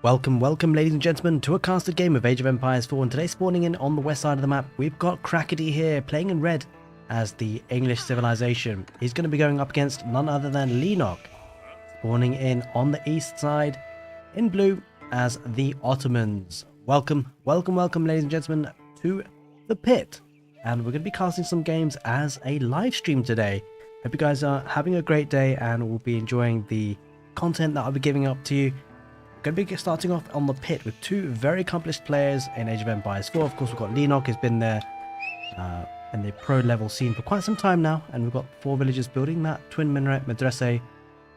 Welcome ladies and gentlemen to a casted game of Age of Empires 4, and today spawning in on the west side of the map we've got Prairie here playing in red as the English civilization. He's going to be going up against none other than Leenock, spawning in on the east side in blue as the Ottomans. Welcome ladies and gentlemen to the pit, and we're going to be casting some games as a live stream today. Hope you guys are having a great day and will be enjoying the content that I'll be giving up to you. Going to be starting off on the pit with two very accomplished players in Age of Empires 4. Of course, we've got Leenock, who's been there in the pro level scene for quite some time now, and we've got 4 villagers building that twin minaret madrasa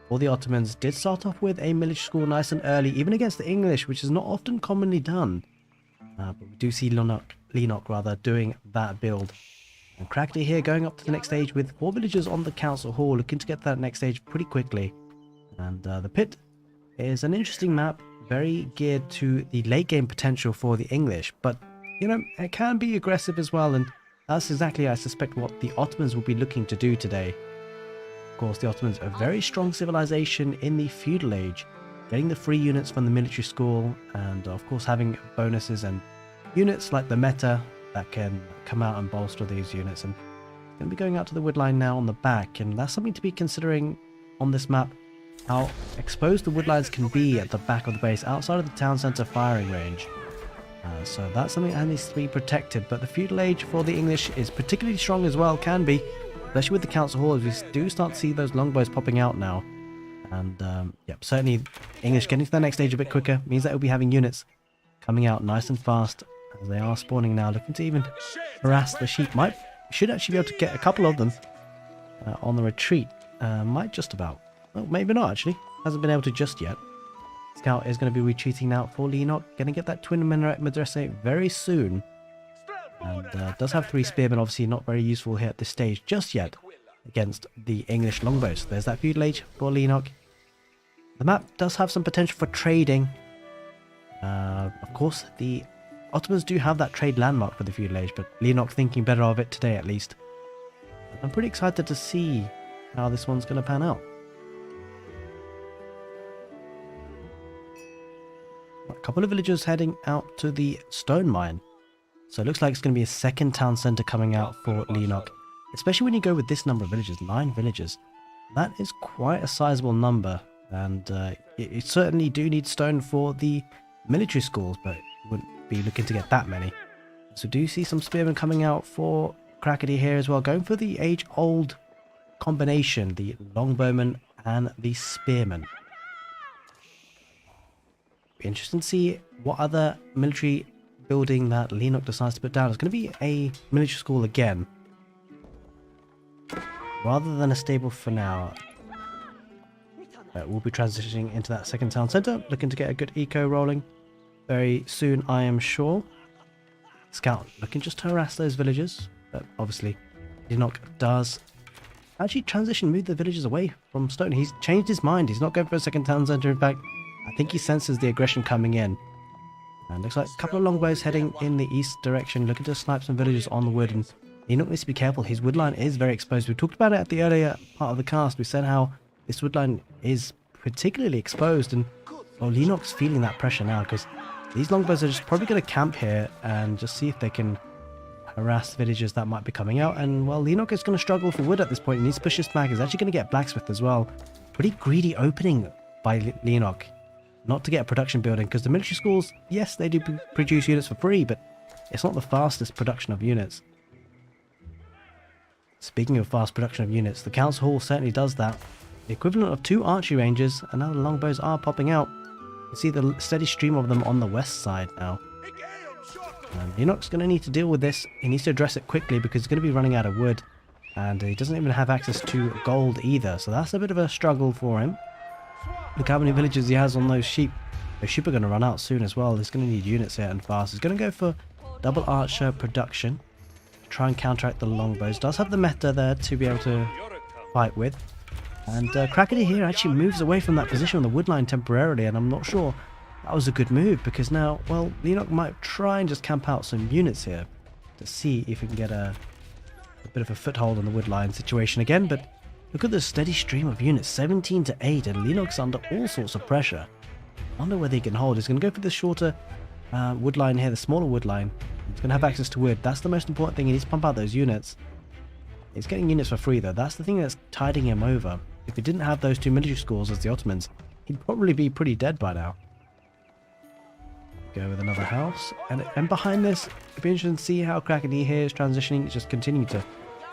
for the Ottomans. Did start off with a military school nice and early, even against the English, which is not often commonly done. But we do see Leenock doing that build. And Prairie here going up to the next stage with 4 villagers on the council hall, looking to get that next stage pretty quickly. And the pit is an interesting map, very geared to the late game potential for the English, but you know, it can be aggressive as well, and that's exactly, I suspect, what the Ottomans will be looking to do today. Of course, the Ottomans are a very strong civilization in the feudal age, getting the free units from the military school, and of course having bonuses and units like the meta that can come out and bolster these units. And going to be going out to the woodline now on the back, and that's something to be considering on this map, how exposed the woodlines can be at the back of the base outside of the town centre firing range. So that's something that needs to be protected, but the feudal age for the English is particularly strong as well, can be, especially with the council hall, as we do start to see those longbows popping out now. And yep, certainly English getting to the next stage a bit quicker means that we'll be having units coming out nice and fast as they are spawning now, looking to even harass the sheep. Should actually be able to get a couple of them on the retreat. Might just about. Well, maybe not actually. Hasn't been able to just yet. Scout is going to be retreating now for Leenock. Going to get that twin minaret madrasa very soon. And does have 3 spearmen, obviously not very useful here at this stage just yet against the English longbows. There's that feudal age for Leenock. The map does have some potential for trading. Of course, the Ottomans do have that trade landmark for the feudal age, but Leenock thinking better of it today at least. I'm pretty excited to see how this one's going to pan out. A couple of villagers heading out to the stone mine. So it looks like it's going to be a second town centre coming out for Leenock. Especially when you go with this number of villagers, 9 villagers. That is quite a sizable number. And you certainly do need stone for the military schools, but you wouldn't be looking to get that many. So do you see some spearmen coming out for Prairie here as well, going for the age-old combination, the longbowman and the spearman. Be interesting to see what other military building that Leenock decides to put down. It's going to be a military school again, rather than a stable for now. We'll be transitioning into that second town centre, looking to get a good eco rolling very soon, I am sure. Scout looking just to harass those villagers, but obviously Leenock does actually move the villagers away from stone. He's changed his mind. He's not going for a second town centre. In fact, I think he senses the aggression coming in. And looks like a couple of longbows heading in the east direction, looking to snipe some villagers on the wood. And Leenock needs to be careful. His woodline is very exposed. We talked about it at the earlier part of the cast. We said how this woodline is particularly exposed. And well, Leenock's feeling that pressure now, because these longbows are just probably going to camp here and just see if they can harass villagers that might be coming out. And well, Leenock is going to struggle for wood at this point. He needs to push this back. He's actually going to get blacksmith as well. Pretty greedy opening by Leenock. Not to get a production building, because the military schools, yes, they do produce units for free, but it's not the fastest production of units. Speaking of fast production of units, the council hall certainly does that. The equivalent of 2 archery ranges, and now the longbows are popping out. You see the steady stream of them on the west side now. And Leenock's going to need to deal with this. He needs to address it quickly because he's going to be running out of wood, and he doesn't even have access to gold either, so that's a bit of a struggle for him. Look how many villagers he has on those sheep. Those sheep are going to run out soon as well. He's going to need units here and fast. He's going to go for double archer production to try and counteract the longbows. Does have the meta there to be able to fight with. And Prairie here actually moves away from that position on the woodline temporarily, and I'm not sure that was a good move, because now, well, Leenock might try and just camp out some units here to see if he can get a bit of a foothold on the woodline situation again, but look at the steady stream of units, 17 to 8, and Leenock's under all sorts of pressure. wonder whether he can hold. He's going to go for the shorter wood line here, the smaller wood line. He's going to have access to wood. That's the most important thing. He needs to pump out those units. He's getting units for free though. That's the thing that's tiding him over. If he didn't have those 2 military schools as the Ottomans, he'd probably be pretty dead by now. Go with another house. And behind this, it'd be interesting to see how Crackety here is transitioning. He's just continuing to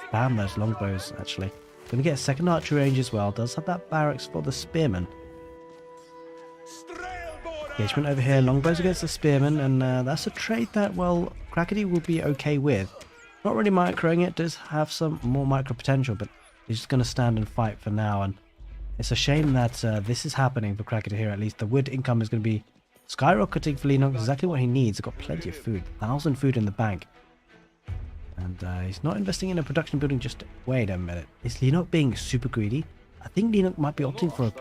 spam those longbows, actually. Going to get a second archery range as well. Does have that barracks for the spearmen. Engagement over here. Longbows against the spearmen. And that's a trade that, well, Crackety will be okay with. Not really microing it. Does have some more micro potential, but he's just going to stand and fight for now. And it's a shame that this is happening for Crackety here, at least. The wood income is going to be skyrocketing for Leenock. Exactly what he needs. He's got plenty of food. 1,000 food in the bank. And he's not investing in a production building just... Wait a minute. Is Leenock being super greedy? I think Leenock might be opting for a...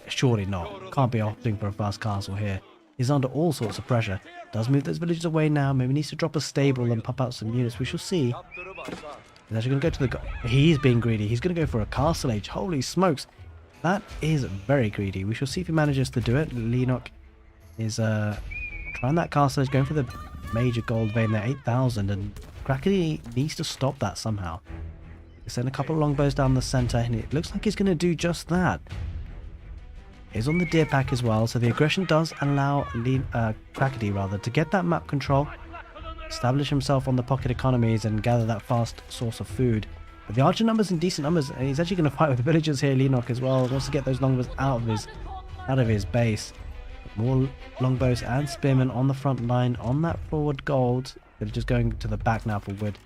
Surely not. Can't be opting for a fast castle here. He's under all sorts of pressure. Does move those villages away now. Maybe needs to drop a stable and pop out some units. We shall see. He's actually going to go to the... He's being greedy. He's going to go for a castle age. Holy smokes. That is very greedy. We shall see if he manages to do it. Leenock is trying that castle age, going for the major gold vein there, 8,000, and Crackety needs to stop that somehow. Send a couple of longbows down the center, and it looks like he's going to do just that. He's on the deer pack as well, so the aggression does allow Crackety to get that map control, establish himself on the pocket economies, and gather that fast source of food. But the archer numbers in decent numbers, and he's actually going to fight with the villagers here. Leenock as well wants to get those longbows out of his base. More longbows and spearmen on the front line on that forward gold. They're just going to the back now for wood.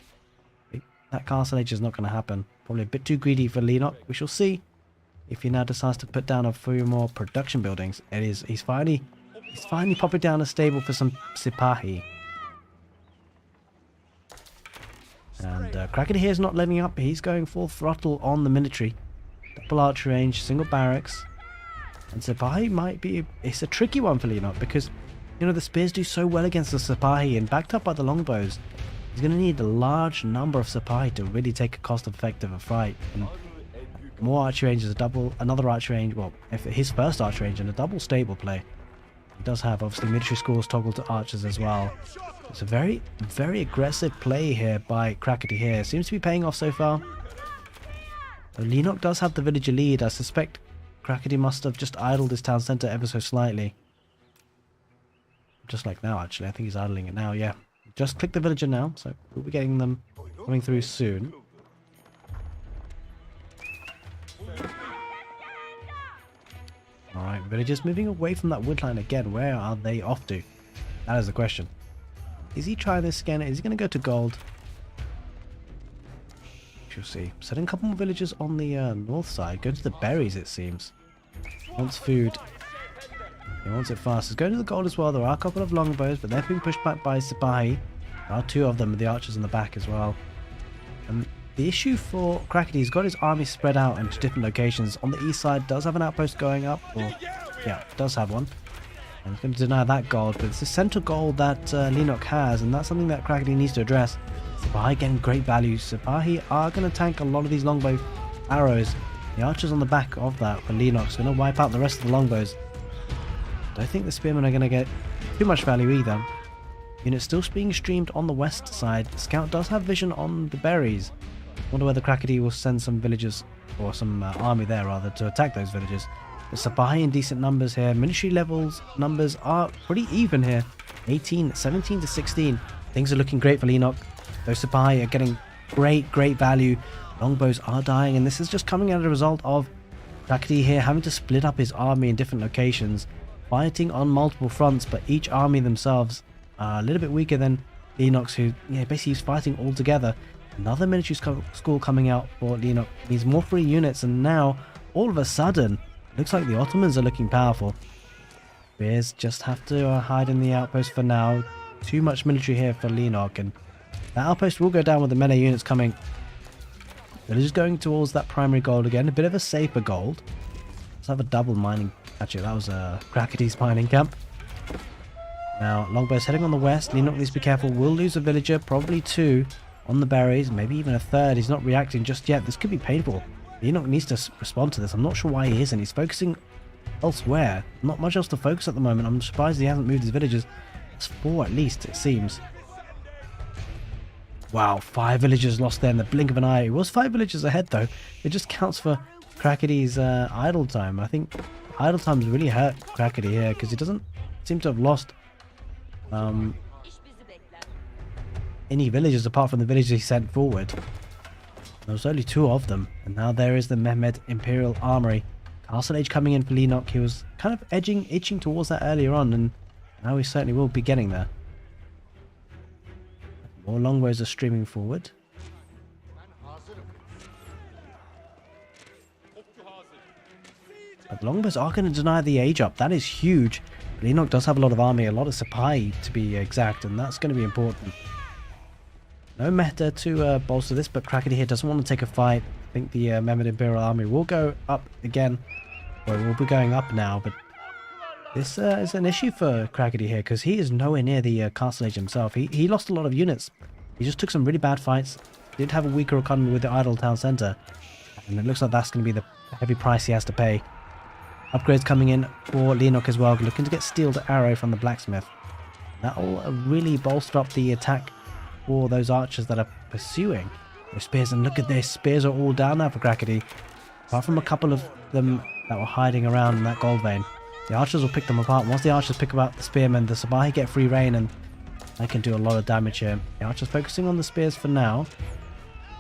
That castle age is not going to happen. Probably a bit too greedy for Leenock. We shall see if he now decides to put down a few more production buildings. He's finally popping down a stable for some Sipahi. And Crackety here is not letting up. He's going full throttle on the military. Double archer range, single barracks. And Sipahi might be... It's a tricky one for Leenock because, you know, the spears do so well against the Sipahi, and backed up by the longbows, he's going to need a large number of Sipahi to really take a cost-effective fight. And more archer range is another archer range, well, if his first archer range and a double stable play. He does have, obviously, military schools toggled to archers as well. It's a very, very aggressive play here by Crackety here. Seems to be paying off so far. So Leenock does have the villager lead. I suspect Crackety must have just idled his town centre ever so slightly. Just like now, actually. I think he's idling it now, yeah. Just click the villager now, so we'll be getting them coming through soon. Alright, villagers moving away from that wood line again. Where are they off to? That is the question. Is he trying this again? Is he going to go to gold? We'll see. Setting a couple more villagers on the north side. Go to the berries, it seems. Wants food. He wants it fast. He's going to the gold as well. There are a couple of longbows, but they're being pushed back by Sipahi. There are 2 of them with the archers in the back as well. And the issue for Crackety, he's got his army spread out into different locations. On the east side, does have an outpost going up. Or, yeah, does have one. And he's going to deny that gold. But it's the central gold that Leenock has, and that's something that Crackety needs to address. Sipahi getting great value. Sipahi are going to tank a lot of these longbow arrows. The archers on the back of that for Leenock's going to wipe out the rest of the longbows. Don't think the spearmen are going to get too much value either. Units still being streamed on the west side. Scout does have vision on the berries. Wonder whether Crackety will send some villagers, or some army there rather, to attack those villagers. There's Sipahi in decent numbers here. Military levels numbers are pretty even here. 18, 17 to 16. Things are looking great for Leenock. Those Sipahi are getting great value. Longbows are dying, and this is just coming as a result of Crackety here having to split up his army in different locations, fighting on multiple fronts, but each army themselves are a little bit weaker than Leenock's, who basically is fighting all together. Another military school coming out for Leenock needs more free units, and now all of a sudden looks like the Ottomans are looking powerful. Bears just have to hide in the outpost for now. Too much military here for Leenock, and that outpost will go down with the melee units coming. They're just going towards that primary gold again. A bit of a safer gold. Let's have a double mining. Actually, that was Crackety's mining camp. Now, longbows heading on the west. Leenock needs to be careful. Will lose a villager, probably 2 on the berries, maybe even a 3rd. He's not reacting just yet. This could be painful. Leenock needs to respond to this. I'm not sure why he isn't. He's focusing elsewhere. Not much else to focus at the moment. I'm surprised he hasn't moved his villagers. It's 4 at least, it seems. Wow, 5 villagers lost there in the blink of an eye. It was 5 villagers ahead though. It just counts for Crackety's idle time. I think idle time's really hurt Crackety here because he doesn't seem to have lost any villagers apart from the villagers he sent forward. There was only 2 of them, and now there is the Mehmed Imperial Armory. Castle Age coming in for Leenock. He was kind of itching towards that earlier on, and now he certainly will be getting there. More longbows are streaming forward. But the longbows are going to deny the age up. That is huge. Leenock does have a lot of army, a lot of supply to be exact, and that's going to be important. No meta to bolster this, but Crackety here doesn't want to take a fight. I think the Mehmed Imperial Army will go up again. Well, it will be going up now, but this is an issue for Crackety here because he is nowhere near the Castle Age himself. He lost a lot of units. He just took some really bad fights. Did have a weaker economy with the idle town centre, and it looks like that's going to be the heavy price he has to pay. Upgrades coming in for Leenock as well, looking to get steel to arrow from the blacksmith. That will really bolster up the attack for those archers that are pursuing their spears. And look at this, spears are all down now for Crackety, apart from a couple of them that were hiding around in that gold vein. The archers will pick them apart. Once the archers pick apart the spearmen, the Sabahi get free reign, and they can do a lot of damage here. The archers focusing on the spears for now.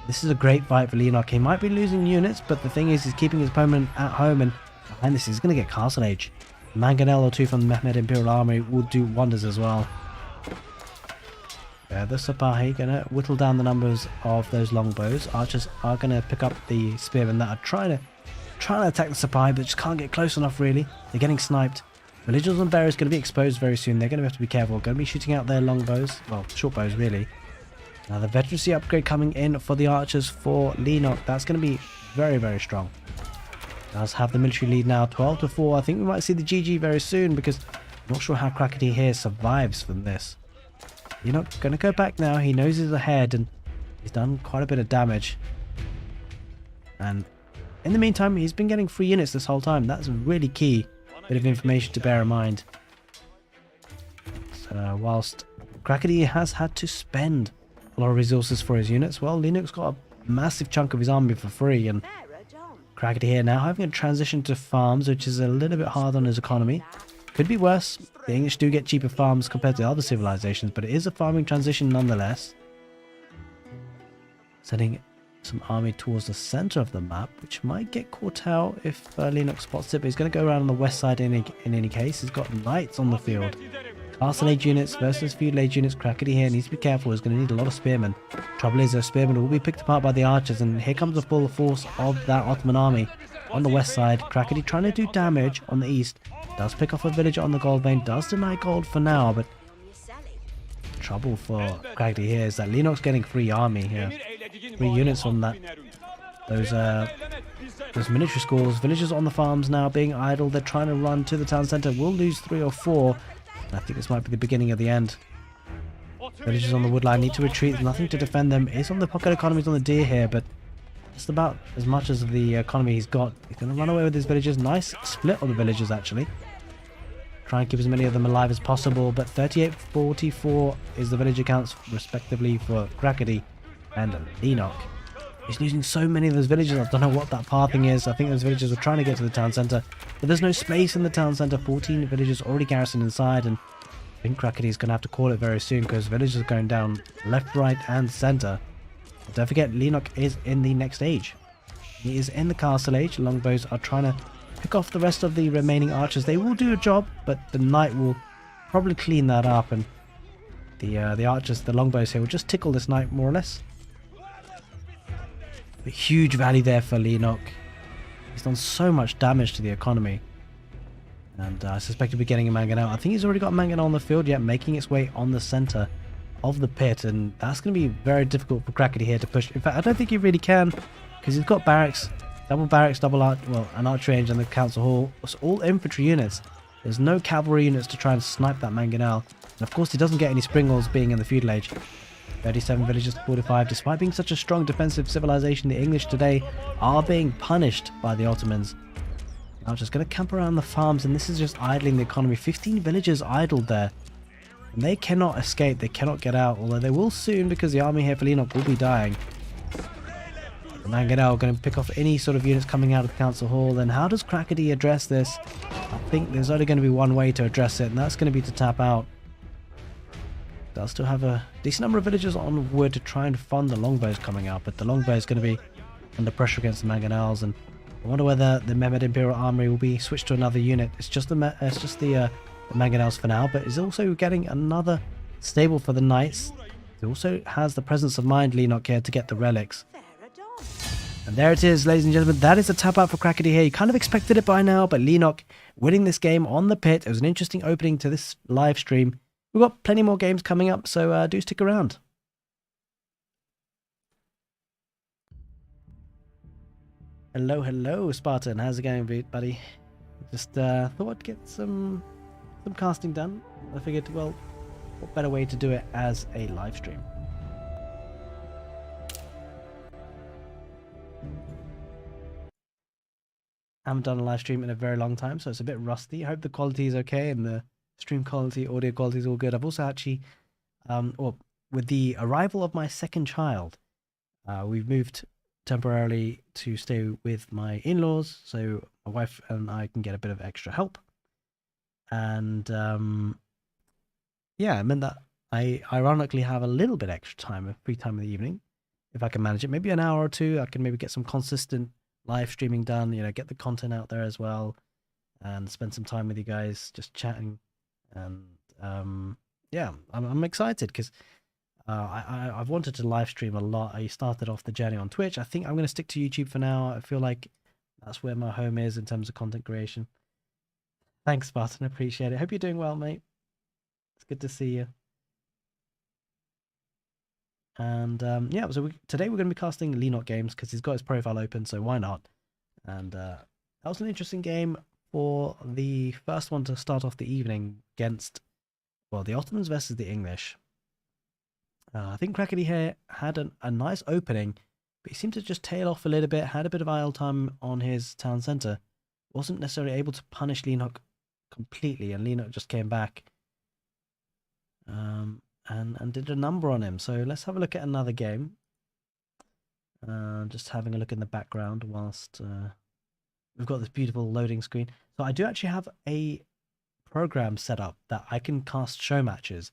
This is a great fight for Leenock. He might be losing units, but the thing is he's keeping his opponent at home, and behind this he's going to get Castle Age. A mangonel or 2 from the Mehmed Imperial Army will do wonders as well. The Sabahi going to whittle down the numbers of those longbows. Archers are going to pick up the spearmen that are trying to attack the Sabahi, but just can't get close enough really. They're getting sniped. Villagers and bearers going to be exposed very soon. They're going to have to be careful. Going to be shooting out their longbows, well, short bows really. Now the veterancy upgrade coming in for the archers for Leenock. That's going to be very, very strong. Does have the military lead now, 12-4. I think we might see the GG very soon because I'm not sure how Crackety here survives from this. Leenock going to go back now. He knows he's ahead and he's done quite a bit of damage. And in the meantime, he's been getting free units this whole time. That's a really key bit of information to bear in mind. So whilst Crackety has had to spend a lot of resources for his units, well, Leenock's got a massive chunk of his army for free, and Crackety here now having a transition to farms, which is a little bit hard on his economy. Could be worse. The English do get cheaper farms compared to other civilizations, but it is a farming transition nonetheless. Sending some army towards the center of the map, which might get caught out if Leenock spots it, but he's going to go around on the west side in any case. He's got knights on the field. Castle Age units versus feudal age units. Crackety here needs to be careful. He's going to need a lot of spearmen. Trouble is, those spearmen will be picked apart by the archers, and here comes the full force of that Ottoman army on the west side. Crackety trying to do damage on the east. Does pick off a villager on the gold vein. Does deny gold for now, but trouble for Crackety here is that Leenock's getting free army here. 3 units from that. Those military schools. Villagers on the farms now being idle. They're trying to run to the town centre. Will lose 3 or 4. And I think this might be the beginning of the end. Villagers on the woodline need to retreat. There's nothing to defend them. He's on the pocket economies on the deer here, but just about as much as the economy he's got. He's going to run away with his villagers. Nice split of the villagers actually. Try and keep as many of them alive as possible, but 38-44 is the villager counts respectively for Crackety and Leenock. He's losing so many of those villagers. I don't know what that pathing is. I think those villagers were trying to get to the town centre, but there's no space in the town centre. 14 villagers already garrisoned inside, and I think Crackety's going to have to call it very soon because villagers are going down left, right and centre. But don't forget, Leenock is in the next age. He is in the Castle Age. Longbows are trying to pick off the rest of the remaining archers. They will do a job, but the knight will probably clean that up, and the archers, the longbows here, will just tickle this knight more or less. A huge value there for Leenock. He's done so much damage to the economy, and I suspect he'll be getting a mangonel. I think he's already got a mangonel on the field yet, making its way on the centre of the pit, and that's going to be very difficult for Crackety here to push. In fact, I don't think he really can, because he's got barracks, double arch, well, an archery range and the council hall. It's all infantry units. There's no cavalry units to try and snipe that mangonel, and of course he doesn't get any springles being in the feudal age. 37 villages to 45. Despite being such a strong defensive civilization, the English today are being punished by the Ottomans. Now just going to camp around the farms, and this is just idling the economy. 15 villagers idled there. And they cannot escape, they cannot get out, although they will soon because the army here for Leenock will be dying. The Mangonel are going to pick off any sort of units coming out of the council hall. Then how does Crackety address this? I think there's only going to be one way to address it, and that's going to be to tap out. Does still have a decent number of villagers on wood to try and fund the longbows coming out, but the longbow is going to be under pressure against the Mangonels, and I wonder whether the Mehmed Imperial Armory will be switched to another unit. It's just the Mangonels for now, but is also getting another stable for the Knights. It also has the presence of mind, Leenock, here to get the relics. And there it is, ladies and gentlemen. That is a tap out for Crackety here. You kind of expected it by now, but Leenock winning this game on the pit. It was an interesting opening to this live stream. We've got plenty more games coming up, so do stick around. Hello, hello, Spartan. How's it going, buddy? Just thought I'd get some casting done. I figured, well, what better way to do it as a live stream? I haven't done a live stream in a very long time, so it's a bit rusty. I hope the quality is okay and the stream quality, audio quality is all good. I've also actually, with the arrival of my second child, we've moved temporarily to stay with my in-laws, so my wife and I can get a bit of extra help. And yeah, it meant that I ironically have a little bit extra time, free time in the evening, if I can manage it. Maybe an hour or two. I can maybe get some consistent live streaming done, you know, get the content out there as well, and spend some time with you guys just chatting. And yeah, I'm excited because I've wanted to live stream a lot. I started off the journey on Twitch. I think I'm going to stick to YouTube for now. I feel like that's where my home is in terms of content creation. Thanks, Spartan. I appreciate it. Hope you're doing well, mate. It's good to see you. And yeah, so today we're going to be casting Leenock games because he's got his profile open, so why not? And that was an interesting game for the first one to start off the evening against, well, the Ottomans versus the English. I think Crackety here had a nice opening, but he seemed to just tail off a little bit, had a bit of idle time on his town centre. Wasn't necessarily able to punish Leenock completely, and Leenock just came back and did a number on him. So let's have a look at another game. Just having a look in the background whilst we've got this beautiful loading screen. So I do actually have a program set up that I can cast show matches.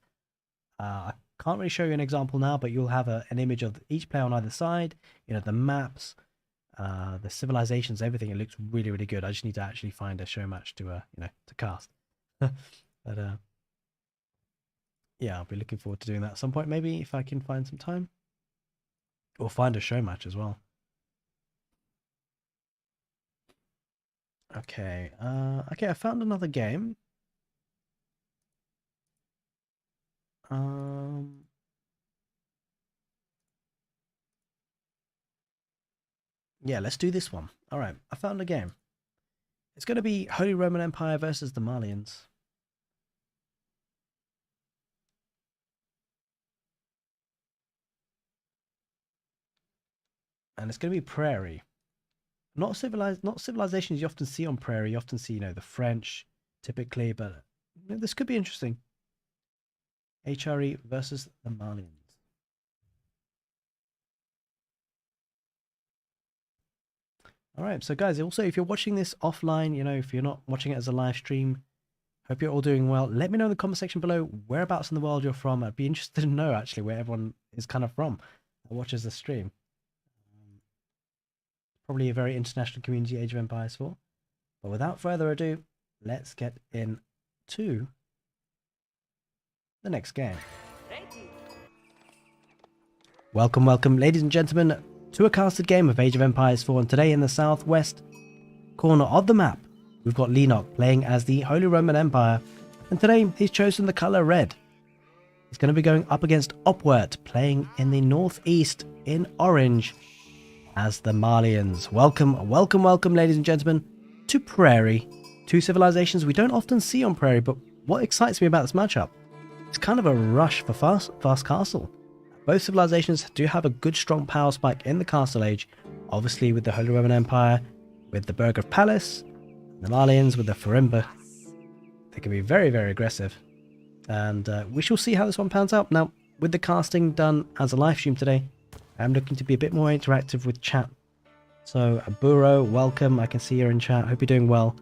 I can't really show you an example now, but you'll have an image of each player on either side, you know, the maps, the civilizations, everything. It looks really, really good. I just need to actually find a show match to, you know, to cast. But yeah, I'll be looking forward to doing that at some point, maybe if I can find some time, or find a show match as well. Okay, okay, I found another game. Yeah, let's do this one. All right, I found a game. It's going to be Holy Roman Empire versus the Malians. And it's going to be Prairie. Not civilizations you often see on Prairie. You often see, you know, the French typically, but you know, this could be interesting. HRE versus the Malians. All right, so guys, also if you're watching this offline, you know, if you're not watching it as a live stream, hope you're all doing well. Let me know in the comment section below whereabouts in the world you're from. I'd be interested to know actually where everyone is kind of from that watches the stream. Probably a very international community, Age of Empires 4. But without further ado, let's get into the next game. Welcome, welcome, ladies and gentlemen, to a casted game of Age of Empires 4. And today in the southwest corner of the map, we've got Leenock playing as the Holy Roman Empire. And today he's chosen the colour red. He's going to be going up against Aoe4, playing in the northeast in orange as the Malians. Welcome, welcome, welcome, ladies and gentlemen, to Prairie. Two civilizations we don't often see on Prairie, but what excites me about this matchup, it's kind of a rush for fast castle. Both civilizations do have a good strong power spike in the castle age, obviously with the Holy Roman Empire, with the Burg of Palace, The Malians with the Farimba, they can be very, very aggressive. And we shall see how this one pans out. Now, with the casting done as a live stream today, I'm looking to be a bit more interactive with chat. So, Aburo, welcome. I can see you're in chat. Hope you're doing well.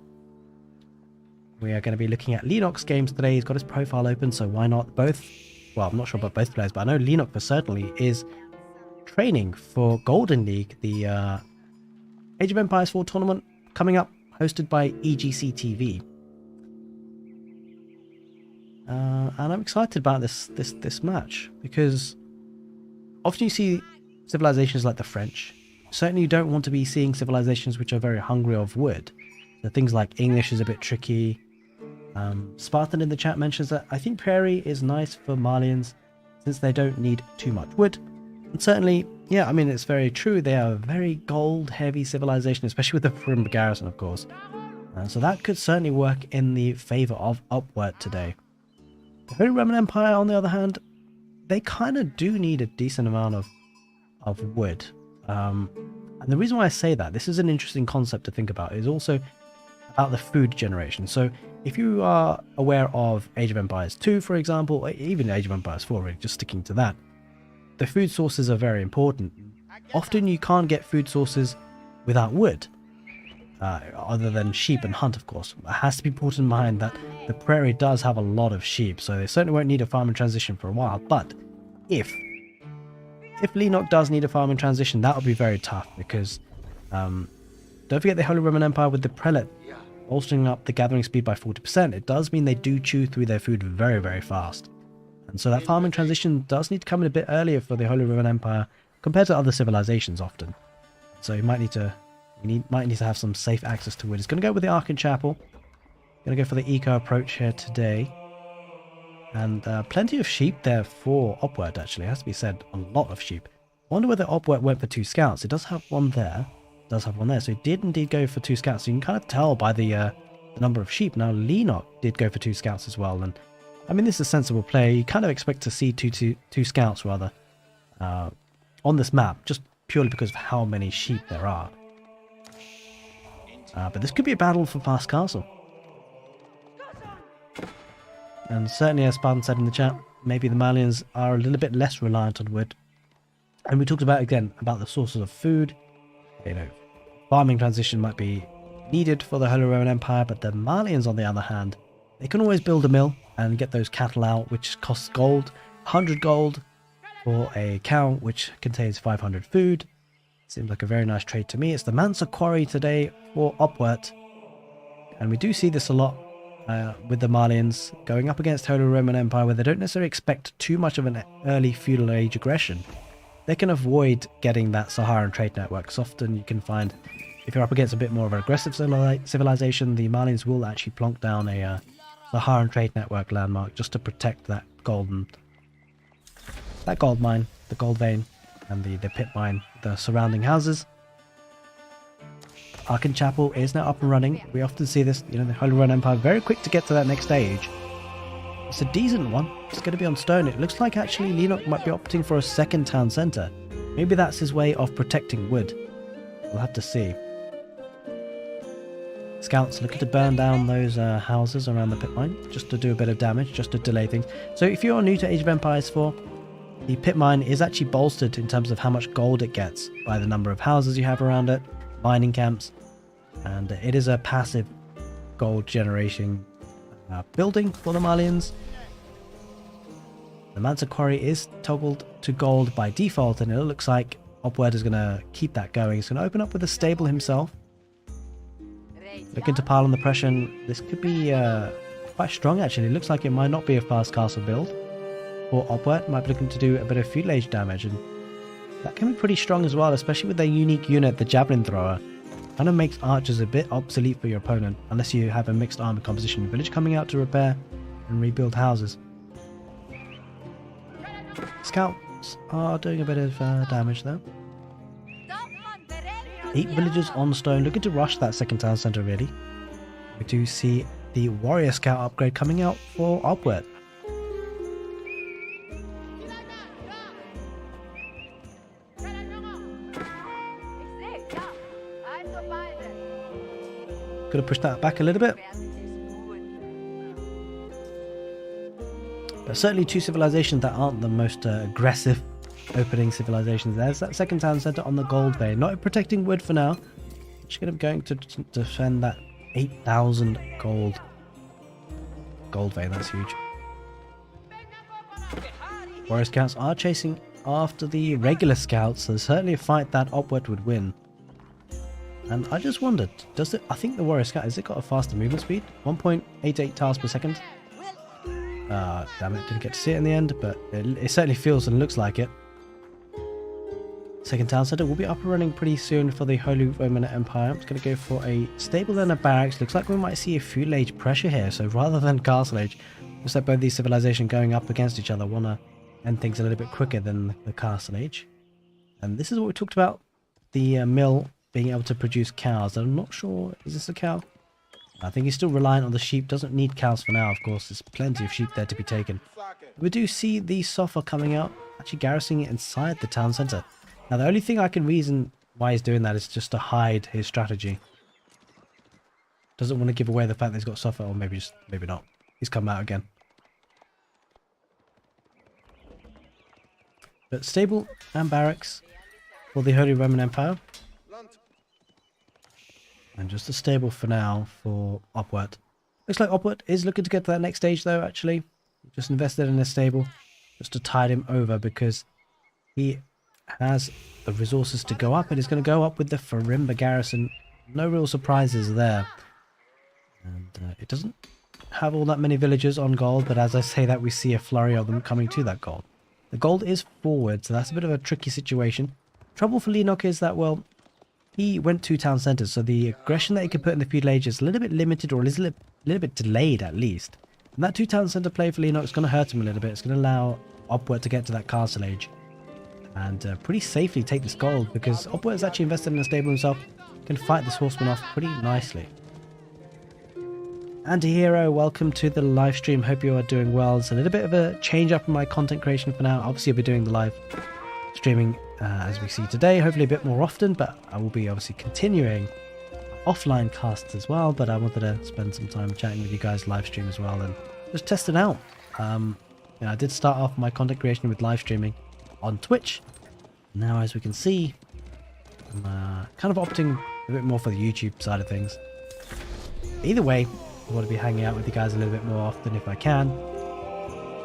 We are going to be looking at Leenock's games today. He's got his profile open, so why not both? Well, I'm not sure about both players, but I know Leenock for certainly is training for Golden League, the Age of Empires 4 tournament coming up, hosted by egctv. And I'm excited about this match because often you see civilizations like the French. Certainly you don't want to be seeing civilizations which are very hungry of wood. So things like English is a bit tricky. Spartan in the chat mentions that I think Prairie is nice for Malians since they don't need too much wood. And certainly, yeah, I mean, it's very true. They are a very gold-heavy civilization, especially with the Farimba garrison, of course. So that could certainly work in the favor of Upward today. The Holy Roman Empire, on the other hand, they kind of do need a decent amount of wood. And the reason why I say that, this is an interesting concept to think about, is also about the food generation. So if you are aware of Age of Empires 2, for example, or even Age of Empires 4, really, just sticking to that, the food sources are very important. Often you can't get food sources without wood, other than sheep and hunt, of course. It has to be put in mind that the Prairie does have a lot of sheep, so they certainly won't need a farming transition for a while. But if Leenock does need a farming transition, that would be very tough because don't forget the Holy Roman Empire with the Prelate bolstering up the gathering speed by 40%. It does mean they do chew through their food very, very fast. And so that farming transition does need to come in a bit earlier for the Holy Roman Empire compared to other civilizations often. So you might need to have some safe access to wood. It's going to go with the Ark and Chapel. Going to go for the eco approach here today. And plenty of sheep there for Upward, actually. It has to be said, a lot of sheep. I wonder whether Upward went for 2 scouts. It does have one there. It does have one there. So it did indeed go for 2 scouts. So you can kind of tell by the number of sheep. Now, Leenock did go for 2 scouts as well. And I mean, this is a sensible play. You kind of expect to see two scouts, rather, on this map, just purely because of how many sheep there are. But this could be a battle for Fast Castle. And certainly, as Spartan said in the chat, maybe the Malians are a little bit less reliant on wood. And we talked about, again, about the sources of food. You know, farming transition might be needed for the Holy Roman Empire, but the Malians, on the other hand, they can always build a mill and get those cattle out, which costs gold, 100 gold for a cow, which contains 500 food. Seems like a very nice trade to me. It's the Mansa Quarry today for Upward. And we do see this a lot with the Malians going up against Holy Roman Empire, where they don't necessarily expect too much of an early feudal age aggression. They can avoid getting that Saharan trade network. So often you can find, if you're up against a bit more of an aggressive civilization, the Malians will actually plonk down a Saharan trade network landmark just to protect that gold mine, the gold vein, and the pit mine, the surrounding houses. Ark and Chapel is now up and running. We often see this, you know, the Holy Roman Empire very quick to get to that next stage. It's a decent one. It's going to be on stone. It looks like actually Leenock might be opting for a second town centre. Maybe that's his way of protecting wood. We'll have to see. Scouts looking to burn down those houses around the pit mine, just to do a bit of damage, just to delay things. So if you're new to Age of Empires 4, the pit mine is actually bolstered in terms of how much gold it gets by the number of houses you have around it, mining camps, and it is a passive gold generation building for the Malians. The Mansa Quarry is toggled to gold by default, and it looks like Upward is going to keep that going. He's going to open up with a stable himself. Looking to pile on the pressure. This could be quite strong, actually. It looks like it might not be a fast castle build for Upward. Might be looking to do a bit of feudal age damage, and that can be pretty strong as well, especially with their unique unit, the Javelin Thrower. Kind of makes archers a bit obsolete for your opponent, unless you have a mixed army composition. Village coming out to repair and rebuild houses. Scouts are doing a bit of damage there. 8 villagers on stone, looking to rush that second town centre really. We do see the warrior scout upgrade coming out for Upward. Got to push that back a little bit. But certainly two civilizations that aren't the most aggressive opening civilizations. There's that second town center on the gold vein. Not protecting wood for now. Just going to be going to defend that 8,000 gold vein. That's huge. Warrior scouts are chasing after the regular scouts, so certainly a fight that Opwet would win. And I just wondered, does it? I think the warrior scout, has it got a faster movement speed? 1.88 tiles per second. Damn it, didn't get to see it in the end, but it certainly feels and looks like it. Second town center will be up and running pretty soon for the Holy Roman Empire. I'm just going to go for a stable then a barracks. Looks like we might see a feudal age pressure here, so rather than castle age, looks like both these civilizations going up against each other want to end things a little bit quicker than the castle age. And this is what we talked about, the mill being able to produce cows. I'm not sure, is this a cow? I think he's still reliant on the sheep. Doesn't need cows for now, of course. There's plenty of sheep there to be taken. We do see the Sofa coming out, actually garrisoning it inside the town centre. Now, the only thing I can reason why he's doing that is just to hide his strategy. Doesn't want to give away the fact that he's got Sofa, or maybe not. He's come out again. But stable and barracks for the Holy Roman Empire. And just a stable for now for Opwet. Looks like Opwet is looking to get to that next stage though, actually. Just invested in a stable just to tide him over because he has the resources to go up, and he's going to go up with the Farimba garrison. No real surprises there. And it doesn't have all that many villagers on gold, but as I say that, we see a flurry of them coming to that gold. The gold is forward, so that's a bit of a tricky situation. Trouble for Leenock is that, well, he went to town centres, so the aggression that he could put in the feudal age is a little bit limited, or is a little bit delayed at least. And that 2 town centre play for Leenock is going to hurt him a little bit. It's going to allow Opwet to get to that castle age and pretty safely take this gold, because Opwet is actually invested in a stable himself, can fight this horseman off pretty nicely. Anti-hero, welcome to the live stream. Hope you are doing well. It's a little bit of a change up in my content creation for now. Obviously I'll be doing the live streaming as we see today, hopefully a bit more often, but I will be obviously continuing offline casts as well. But I wanted to spend some time chatting with you guys live stream as well and just test it out. I did start off my content creation with live streaming on Twitch. Now, as we can see, I'm kind of opting a bit more for the YouTube side of things. Either way, I want to be hanging out with you guys a little bit more often if I can.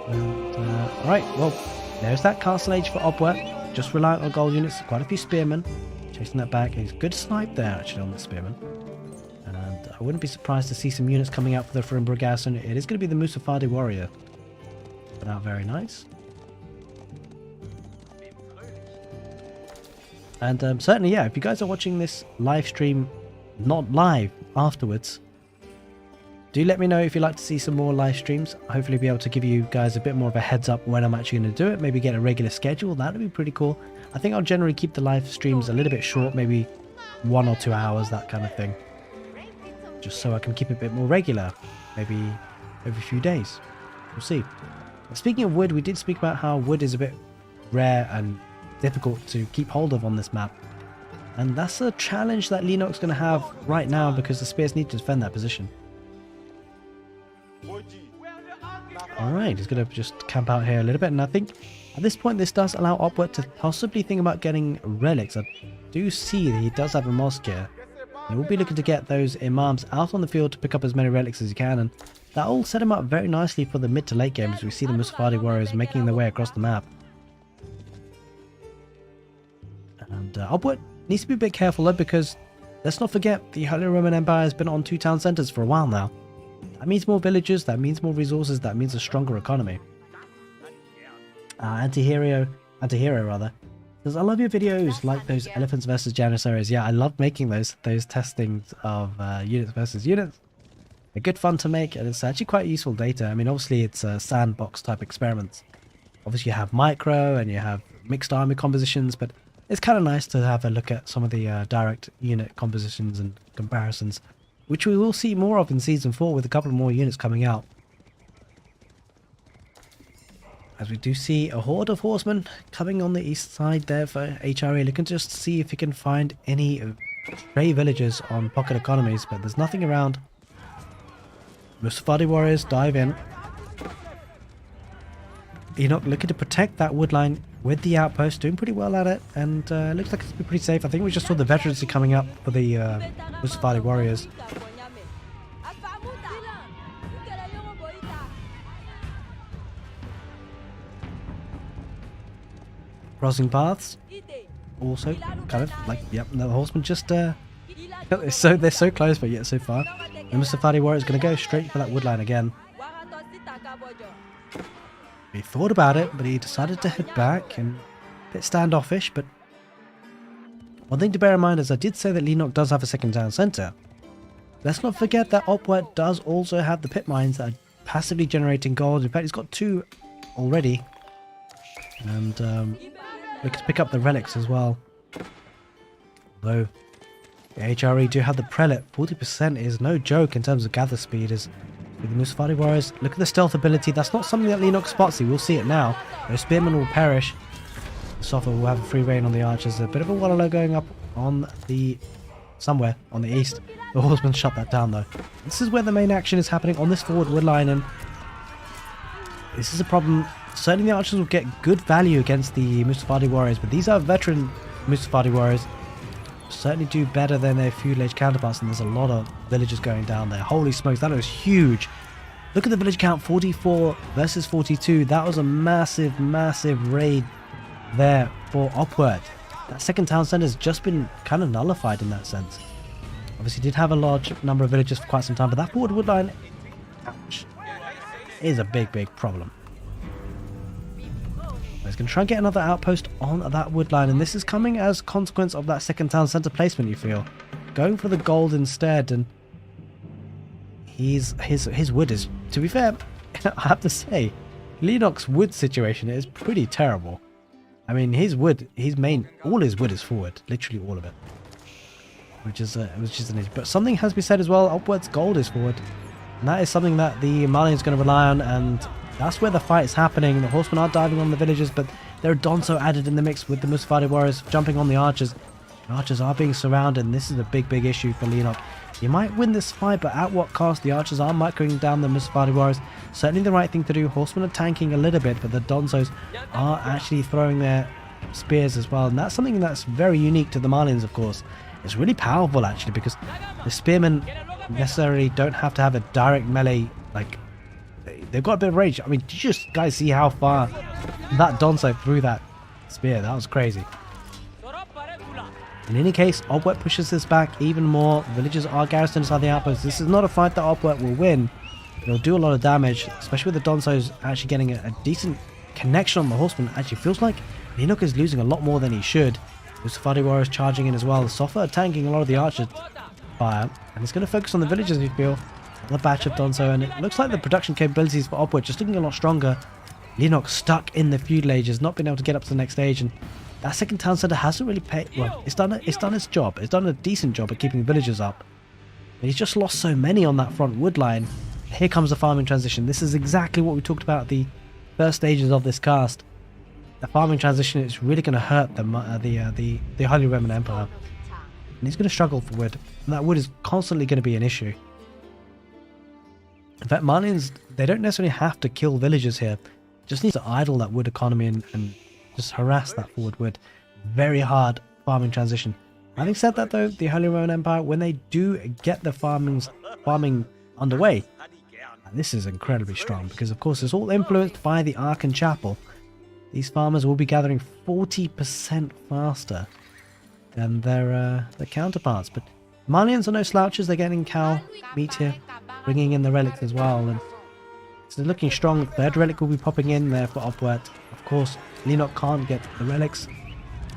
And, alright, well, there's that castle age for Opwet. Just reliant on gold units, quite a few spearmen. Chasing that back. He's good snipe there actually on the spearmen. And I wouldn't be surprised to see some units coming out for the Farimba garrison. It is going to be the Musafadi warrior. But out very nice. And certainly, yeah, if you guys are watching this live stream, not live, afterwards, do let me know if you'd like to see some more live streams. Hopefully be able to give you guys a bit more of a heads up when I'm actually going to do it. Maybe get a regular schedule. That would be pretty cool. I think I'll generally keep the live streams a little bit short, maybe 1 or 2 hours, that kind of thing. Just so I can keep it a bit more regular. Maybe every few days. We'll see. Speaking of wood, we did speak about how wood is a bit rare and difficult to keep hold of on this map. And that's a challenge that Leenock's going to have right now because the spears need to defend that position. Alright, he's going to just camp out here a little bit, and I think at this point this does allow Opwet to possibly think about getting relics. I do see that he does have a mosque here. He will be looking to get those imams out on the field to pick up as many relics as he can, and that will set him up very nicely for the mid to late games. We see the Musafadi warriors making their way across the map. And Opwet needs to be a bit careful though, because let's not forget the Holy Roman Empire has been on 2 town centres for a while now. That means more villagers, that means more resources, that means a stronger economy. Anti-hero rather. Because I love your videos like those elephants versus janissaries. Yeah, I love making those testings of units versus units. They're good fun to make, and it's actually quite useful data. I mean, obviously it's sandbox type experiments. Obviously you have micro and you have mixed army compositions, but it's kind of nice to have a look at some of the direct unit compositions and comparisons, which we will see more of in Season 4 with a couple more units coming out. As we do see a horde of horsemen coming on the east side there for HRA, looking to just see if he can find any stray villagers on pocket economies, but there's nothing around. Mustafadi warriors dive in. Leenock looking to protect that wood line with the outpost, doing pretty well at it, and looks like it's been pretty safe. I think we just saw the veterans coming up for the Mustafadi warriors. Crossing paths, also kind of like, yep, the horsemen just they're so close but yet so far. The Mustafadi warrior is going to go straight for that wood line again. He thought about it, but he decided to head back, and a bit standoffish. But one thing to bear in mind is I did say that Leenock does have a second town centre. Let's not forget that Aoe4 does also have the pit mines that are passively generating gold. In fact, he's got 2 already, and we could pick up the relics as well. Although the HRE do have the prelate, 40% is no joke in terms of gather speed. Is with the Mustafadi warriors. Look at the stealth ability. That's not something that Leenock spots. We'll see it now. Those spearmen will perish. The Sopher will have a free reign on the archers. A bit of a wallow going up on the somewhere on the east. The horsemen shut that down though. This is where the main action is happening on this forward wood line, and this is a problem. Certainly the archers will get good value against the Mustafadi warriors, but these are veteran Mustafadi warriors. Certainly do better than their feudal age counterparts, and there's a lot of villagers going down there. Holy smokes, that was huge. Look at the village count, 44 versus 42. That was a massive, massive raid there for Aoe4. That second town centre has just been kind of nullified in that sense. Obviously did have a large number of villagers for quite some time, but that forward wood line, ouch, is a big, big problem. He's going to try and get another outpost on that wood line, and this is coming as a consequence of that second town centre placement, you feel. Going for the gold instead, and his wood is, to be fair, I have to say, Leenock's wood situation is pretty terrible. I mean, his wood, all his wood is forward, literally all of it. Which is an issue. But something has to be said as well, Aoe4's gold is forward. And that is something that the Malians is going to rely on, and that's where the fight is happening. The horsemen are diving on the villagers, but there are Donso added in the mix with the Mustafadi warriors jumping on the archers. The archers are being surrounded, and this is a big, big issue for Leenock. You might win this fight, but at what cost? The archers are microing down the Mustafadi warriors. Certainly the right thing to do. Horsemen are tanking a little bit, but the Donsos are actually throwing their spears as well. And that's something that's very unique to the Malians, of course. It's really powerful, actually, because the spearmen necessarily don't have to have a direct melee, like, they've got a bit of range. I mean, did you just guys see how far that Donso threw that spear? That was crazy. In any case, Aoe4 pushes this back even more. Villagers are garrisoned inside the outpost. This is not a fight that Aoe4 will win. It'll do a lot of damage, especially with the Donsos actually getting a decent connection on the horseman. Actually feels like Leenock is losing a lot more than he should. Mustafadi warriors charging in as well. The Sopher are tanking a lot of the archers fire, and it's going to focus on the villagers, we feel. Another batch of Donso, and it looks like the production capabilities for Aoe4 just looking a lot stronger. Leenock stuck in the feudal age, has not been able to get up to the next stage, and that second town centre hasn't really paid. Well, it's done its job. It's done a decent job at keeping the villagers up. But he's just lost so many on that front wood line. Here comes the farming transition. This is exactly what we talked about at the first stages of this cast. The farming transition is really going to hurt the Holy Roman Empire, and he's going to struggle for wood. And that wood is constantly going to be an issue. In fact, Malians, they don't necessarily have to kill villagers here. Just need to idle that wood economy and just harass that forward wood. Very hard farming transition. Having said that though, the Holy Roman Empire, when they do get the farming underway, this is incredibly strong because of course it's all influenced by the Ark Chapel. These farmers will be gathering 40% faster than their counterparts. But Malians are no slouches. They're getting cow meat here, bringing in the relics as well. And so they're looking strong. Third relic will be popping in there for Aoe4. Of course, Leenock can't get the relics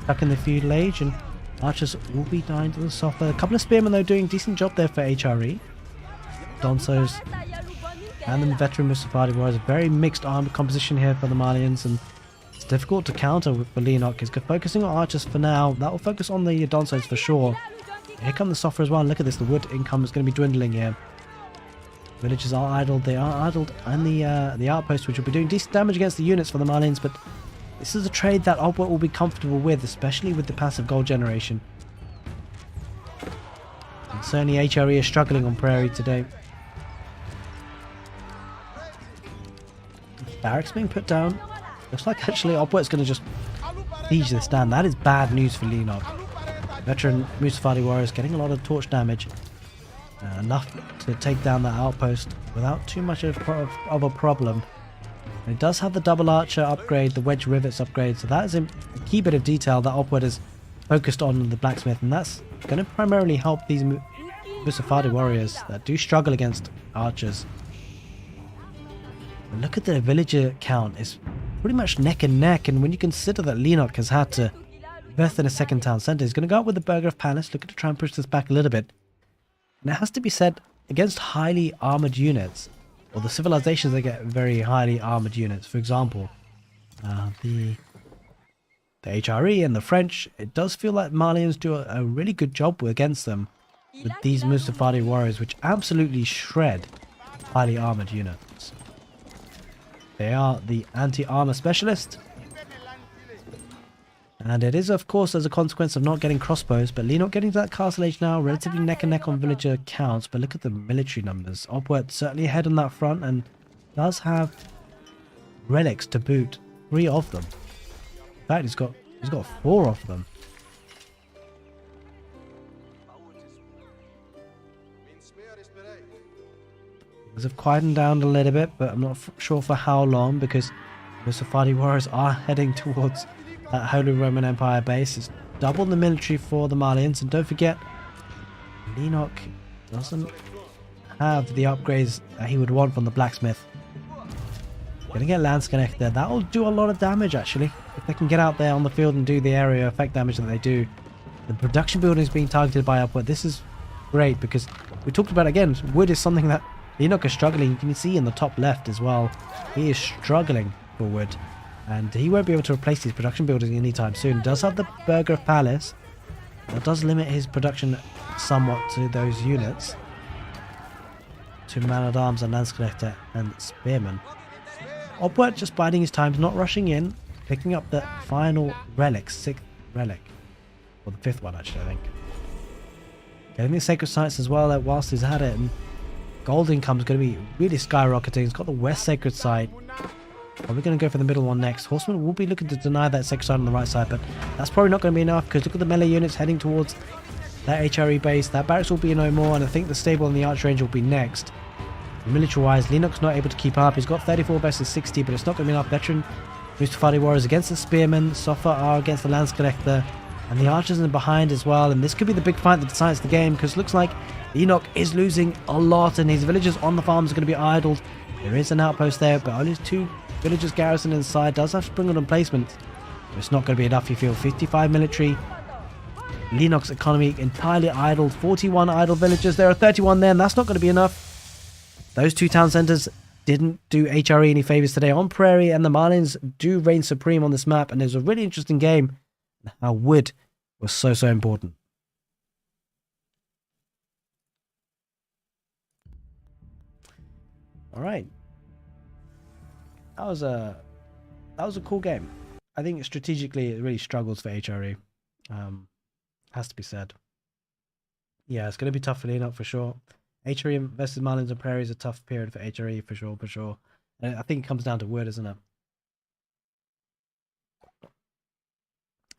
stuck in the feudal age, and archers will be dying to the Sopher. A couple of spearmen though doing a decent job there for HRE. Donsos and the veteran Mustafadi warriors. Very mixed armed composition here for the Malians, and it's difficult to counter for Leenock. He's focusing on archers for now. That will focus on the Donsos for sure. Here come the Sopher as well. And look at this, the wood income is going to be dwindling here. Villagers are idled. They are idled, and the outpost, which will be doing decent damage against the units for the Malians. But this is a trade that Aoe4 will be comfortable with, especially with the passive gold generation. Certainly HRE is struggling on Prairie today. Barracks being put down. Looks like actually Opwet's going to just siege this down. That is bad news for Leenock. Veteran Mustafadi warriors getting a lot of torch damage. Enough to take down that outpost without too much of a problem. And it does have the double archer upgrade, the wedge rivets upgrade, so that is a key bit of detail that Opwet is focused on the blacksmith, and that's going to primarily help these Mustafadi warriors that do struggle against archers. And look at the villager count, it's pretty much neck and neck, and when you consider that Leenock has had to invest in a second town centre, he's going to go up with the Burggraf Palace, looking to try and push this back a little bit. And it has to be said, against highly armoured units, or the civilizations that get very highly armoured units, for example, the HRE and the French, it does feel like Malians do a really good job against them with these Mustafadi warriors, which absolutely shred highly armoured units. They are the anti-armour specialist. And it is, of course, as a consequence of not getting crossbows, but Leenock getting to that castle age now, relatively neck and neck on villager counts, but look at the military numbers. Opwet certainly ahead on that front and does have relics to boot, 3 of them. In fact, he's got 4 of them. Things have quietened down a little bit, but I'm not sure for how long, because the Mustafadi warriors are heading towards that Holy Roman Empire base. It's double the military for the Malians, and don't forget, Leenock doesn't have the upgrades that he would want from the blacksmith. Gonna get Landsknecht there. That will do a lot of damage actually. If they can get out there on the field and do the area effect damage that they do. The production building is being targeted by Upward. This is great because we talked about, again, wood is something that Leenock is struggling. You can see in the top left as well. He is struggling for wood. And he won't be able to replace these production buildings anytime soon. Does have the Burggraf Palace. That does limit his production somewhat to those units. To Man-at-Arms and Landsknecht and Spearmen. Opwet just biding his time, not rushing in. Picking up the final relic, 6th relic. Or the 5th one actually, I think. Getting the sacred sites as well whilst he's had it. And gold income is going to be really skyrocketing. He's got the west sacred site. Probably going to go for the middle one next. Horsemen will be looking to deny that sacred site on the right side, but that's probably not going to be enough because look at the melee units heading towards that HRE base. That barracks will be no more, and I think the stable and the arch range will be next. Military-wise, Leenock's not able to keep up. He's got 34 versus 60, but it's not going to be enough. Veteran Mustafadi warriors against the Spearmen. Sofa are against the Landsknecht, and the archers in behind as well. And this could be the big fight that decides the game, because it looks like Leenock is losing a lot, and his villagers on the farms are going to be idled. There is an outpost there, but only 2 villagers garrisoned inside. Does have to bring on emplacement. But it's not going to be enough, you feel. 55 military. Leenock's economy entirely idled. 41 idle villagers. There are 31 there, and that's not going to be enough. Those 2 town centres didn't do HRE any favours today on Prairie, and the Malians do reign supreme on this map, and it was a really interesting game. How wood was so important. Alright. That was a cool game. I think strategically it really struggles for HRE. Has to be said. Yeah, it's going to be tough for Leenock for sure. HRE versus Malians and Prairie is a tough period for HRE for sure. And I think it comes down to wood, isn't it?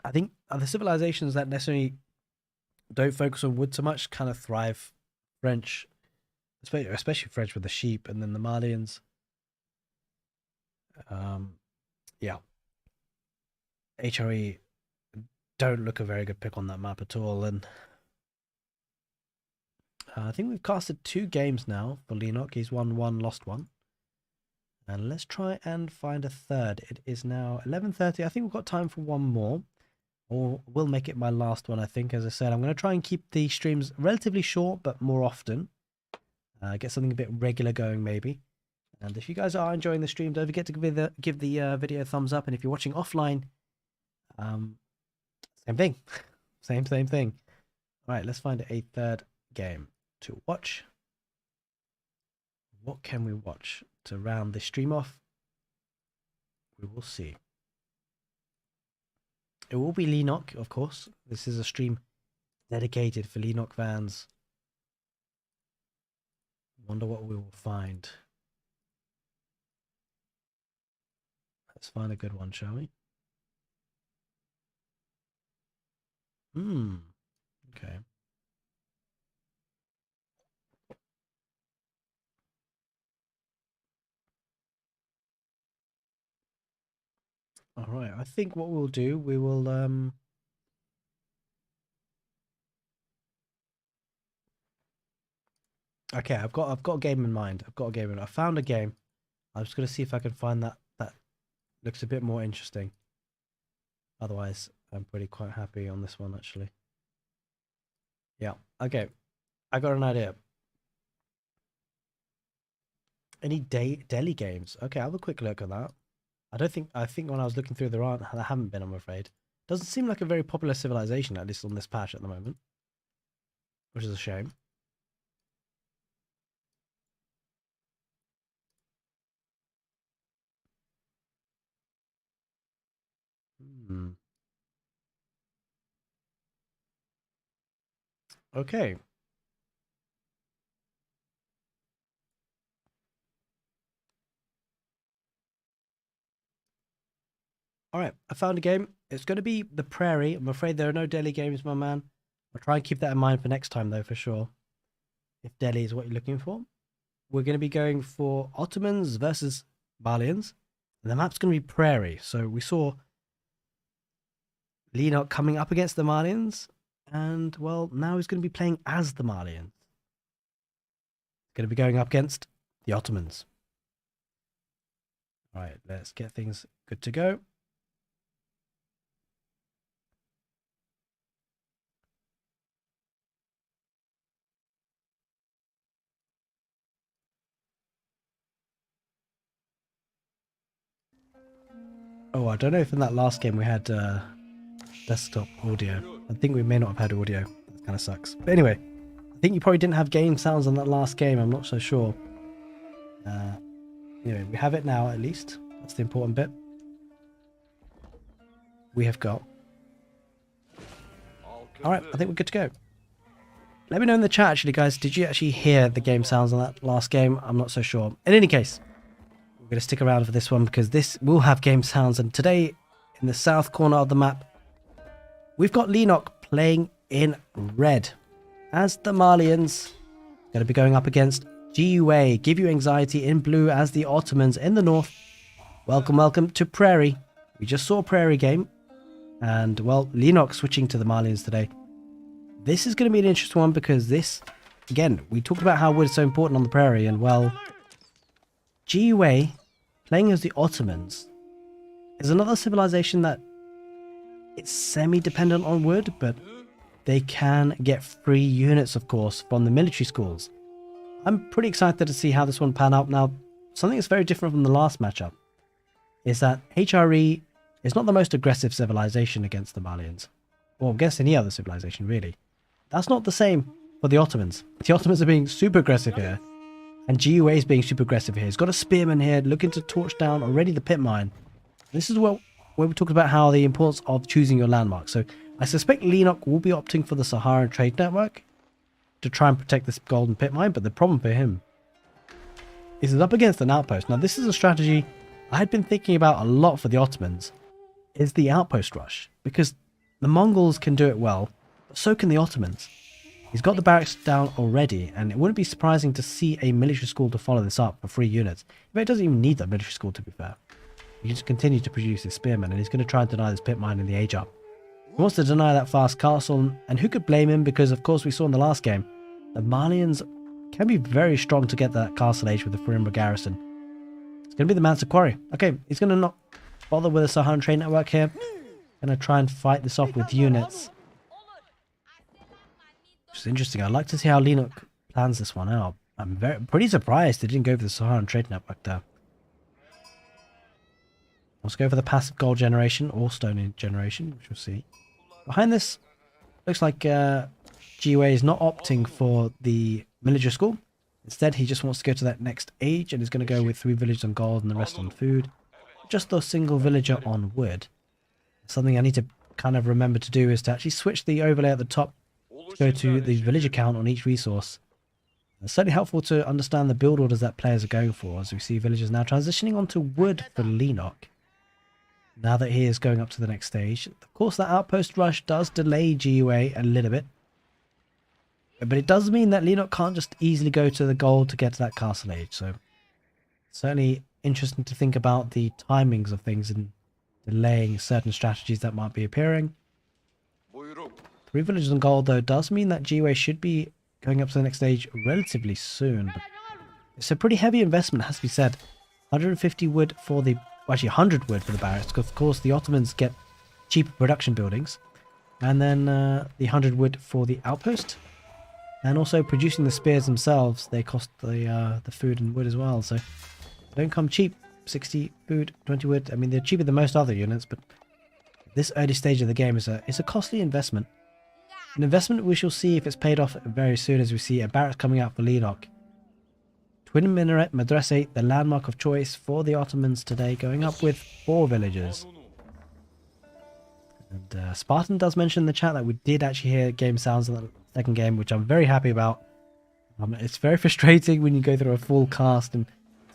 I think the civilizations that necessarily don't focus on wood so much kind of thrive. French, especially French with the sheep, and then the Malians. Yeah. HRE don't look a very good pick on that map at all, and I think we've casted 2 games now for Leenock. He's won 1, lost 1. And let's try and find a third. It is now 11:30. I think we've got time for 1 more. Or we'll make it my last one, I think. As I said, I'm going to try and keep the streams relatively short, but more often. Get something a bit regular going, maybe. And if you guys are enjoying the stream, don't forget to give the video a thumbs up. And if you're watching offline, same thing. same thing. All right, let's find a third game to watch. What can we watch to round this stream off? We will see. It will be Leenock, of course. This is a stream dedicated for Leenock fans. Wonder what we will find. Let's find a good one, shall we? Okay. All right. I think what we'll do, we will okay, I've got a game in mind. I found a game. I'm just gonna see if I can find that looks a bit more interesting. Otherwise, I'm pretty quite happy on this one actually. Yeah. Okay. I got an idea. Any Delhi games? Okay, I'll have a quick look at that. I think when I was looking through there haven't been, I'm afraid. Doesn't seem like a very popular civilization, at least on this patch at the moment. Which is a shame. Okay. Alright, I found a game. It's going to be the Prairie. I'm afraid there are no Delhi games, my man. I'll try and keep that in mind for next time, though, for sure. If Delhi is what you're looking for. We're going to be going for Ottomans versus Malians. And the map's going to be Prairie. So we saw Leenock coming up against the Malians. And, well, now he's going to be playing as the Malians. Going to be going up against the Ottomans. Alright, let's get things good to go. Oh, I don't know if in that last game we had desktop audio. I think we may not have had audio. That kind of sucks. But anyway, I think you probably didn't have game sounds on that last game. I'm not so sure. Anyway, we have it now at least. That's the important bit. We have got. Alright, I think we're good to go. Let me know in the chat actually, guys. Did you actually hear the game sounds on that last game? I'm not so sure. In any case, we're going to stick around for this one because this will have game sounds. And today, in the south corner of the map, we've got Leenock playing in red as the Malians. Going to be going up against GUA, Give You Anxiety in blue as the Ottomans in the north. Welcome, welcome to Prairie. We just saw a Prairie game. And, well, Leenock switching to the Malians today. This is going to be an interesting one because this, again, we talked about how wood is so important on the Prairie. And, well, GUA playing as the Ottomans is another civilization that it's semi-dependent on wood, but they can get free units, of course, from the military schools. I'm pretty excited to see how this one pan out. Now, something that's very different from the last matchup is that HRE is not the most aggressive civilization against the Malians, or against any other civilization, really. That's not the same for the Ottomans. The Ottomans are being super aggressive here, and GUA is being super aggressive here. He's got a spearman here, looking to torch down already the pit mine. This is where we talked about how the importance of choosing your landmark. So I suspect Leenock will be opting for the Saharan trade network to try and protect this golden pit mine, but the problem for him is he's up against an outpost. Now, this is a strategy I had been thinking about a lot for the Ottomans, is the outpost rush, because the Mongols can do it well, but so can the Ottomans. He's got the barracks down already, and it wouldn't be surprising to see a military school to follow this up for 3 units. In fact, it doesn't even need that military school, to be fair. He just continue to produce his spearmen, and he's going to try and deny this pit mine in the age up. He wants to deny that fast castle, and who could blame him? Because, of course, we saw in the last game, the Malians can be very strong to get that castle age with the Firimba garrison. It's going to be the Mansa Quarry. Okay, he's going to not bother with a Saharan trade network here. Going to try and fight this off with units. Which is interesting. I'd like to see how Leenock plans this one out. I'm pretty surprised they didn't go for the Saharan trade network there. Let's go for the passive gold generation or stone generation, which we'll see. Behind this, looks like GUA is not opting for the military school. Instead, he just wants to go to that next age and is going to go with 3 villagers on gold and the rest on food. Just a single villager on wood. Something I need to kind of remember to do is to actually switch the overlay at the top to go to the villager count on each resource. It's certainly helpful to understand the build orders that players are going for, as we see villagers now transitioning onto wood for Leenock. Now that he is going up to the next stage. Of course, that outpost rush does delay GUA a little bit. But it does mean that Leenock can't just easily go to the goal to get to that castle age. So, certainly interesting to think about the timings of things and delaying certain strategies that might be appearing. 3 villages on gold, though, does mean that GUA should be going up to the next stage relatively soon. But it's a pretty heavy investment, has to be said. 150 wood for the... Well, actually 100 wood for the barracks, because of course the Ottomans get cheaper production buildings. And then the 100 wood for the outpost. And also producing the spears themselves, they cost the food and wood as well. So they don't come cheap. 60 food, 20 wood. I mean, they're cheaper than most other units, but this early stage of the game is a costly investment. An investment we shall see if it's paid off very soon, as we see a barracks coming out for Leenock. Twin Minaret Madrasa, the landmark of choice for the Ottomans today, going up with 4 villagers. And Spartan does mention in the chat that we did actually hear game sounds in the second game, which I'm very happy about. It's very frustrating when you go through a full cast and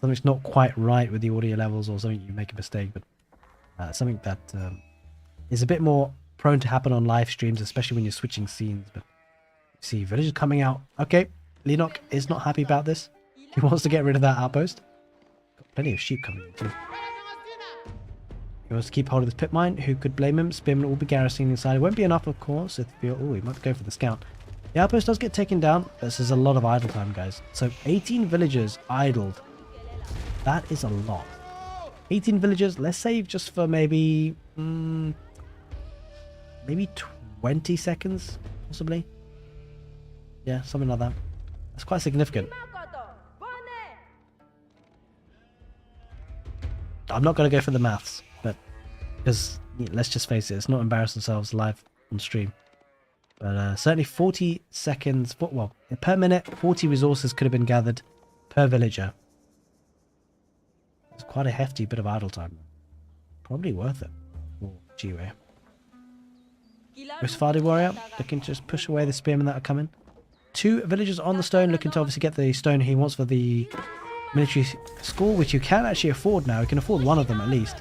something's not quite right with the audio levels, or something you make a mistake, but something that is a bit more prone to happen on live streams, especially when you're switching scenes. But you see villagers coming out. Okay, Leenock is not happy about this. He wants to get rid of that outpost. Got plenty of sheep coming in too. He wants to keep hold of this pit mine. Who could blame him? Spearmen will be garrisoning inside. It won't be enough, of course. If you feel, oh, he might go for the scout. The outpost does get taken down. This is a lot of idle time, guys. So 18 villagers idled. That is a lot. 18 villagers. Let's save just for maybe 20 seconds, possibly. Yeah, something like that. That's quite significant. I'm not going to go for the maths, but because let's just face it, it's not embarrass themselves live on stream. But certainly 40 seconds, well, per minute, 40 resources could have been gathered per villager. It's quite a hefty bit of idle time. Probably worth it for GUA. Aoe4 warrior looking to just push away the spearmen that are coming. 2 villagers on the stone, looking to obviously get the stone he wants for the military school, which you can actually afford now. You can afford one of them at least.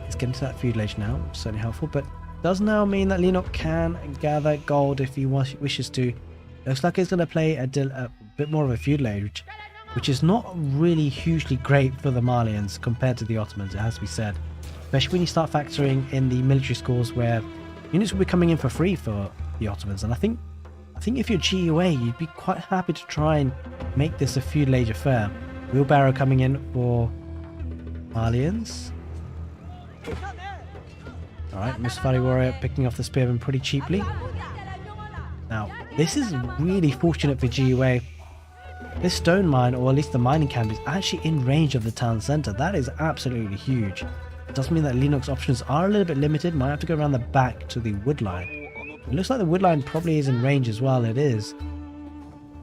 Let's get into that feudal age now, which is certainly helpful, but does now mean that Leenock can gather gold if he wishes to. Looks like he's going to play a bit more of a feudal age, which is not really hugely great for the Malians compared to the Ottomans, it has to be said. Especially when you start factoring in the military schools where units will be coming in for free for the Ottomans. And I think if you're GUA, you'd be quite happy to try and make this a feudal age affair. Wheelbarrow coming in for Malians. Alright, Aoe4 warrior picking off the spearman pretty cheaply. Now, this is really fortunate for GUA. This stone mine, or at least the mining camp, is actually in range of the town centre. That is absolutely huge. It does mean that Leenock's options are a little bit limited. Might have to go around the back to the wood line. It looks like the wood line probably is in range as well. It is.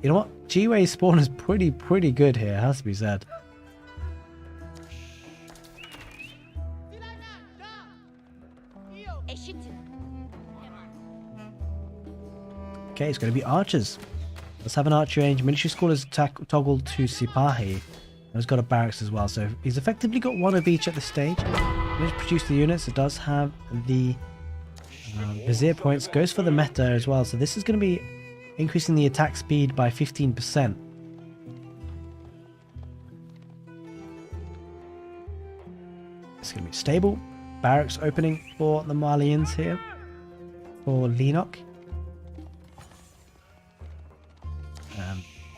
You know what? GUA's spawn is pretty good here, has to be said. Okay, it's going to be archers. Let's have an archer range. Military school is toggled to Sipahi. And it's got a barracks as well. So he's effectively got one of each at this stage. Let's produce the units. It does have the Vizier points. Goes for the meta as well. So this is going to be increasing the attack speed by 15%. It's going to be stable. Barracks opening for the Malians here. For Leenock.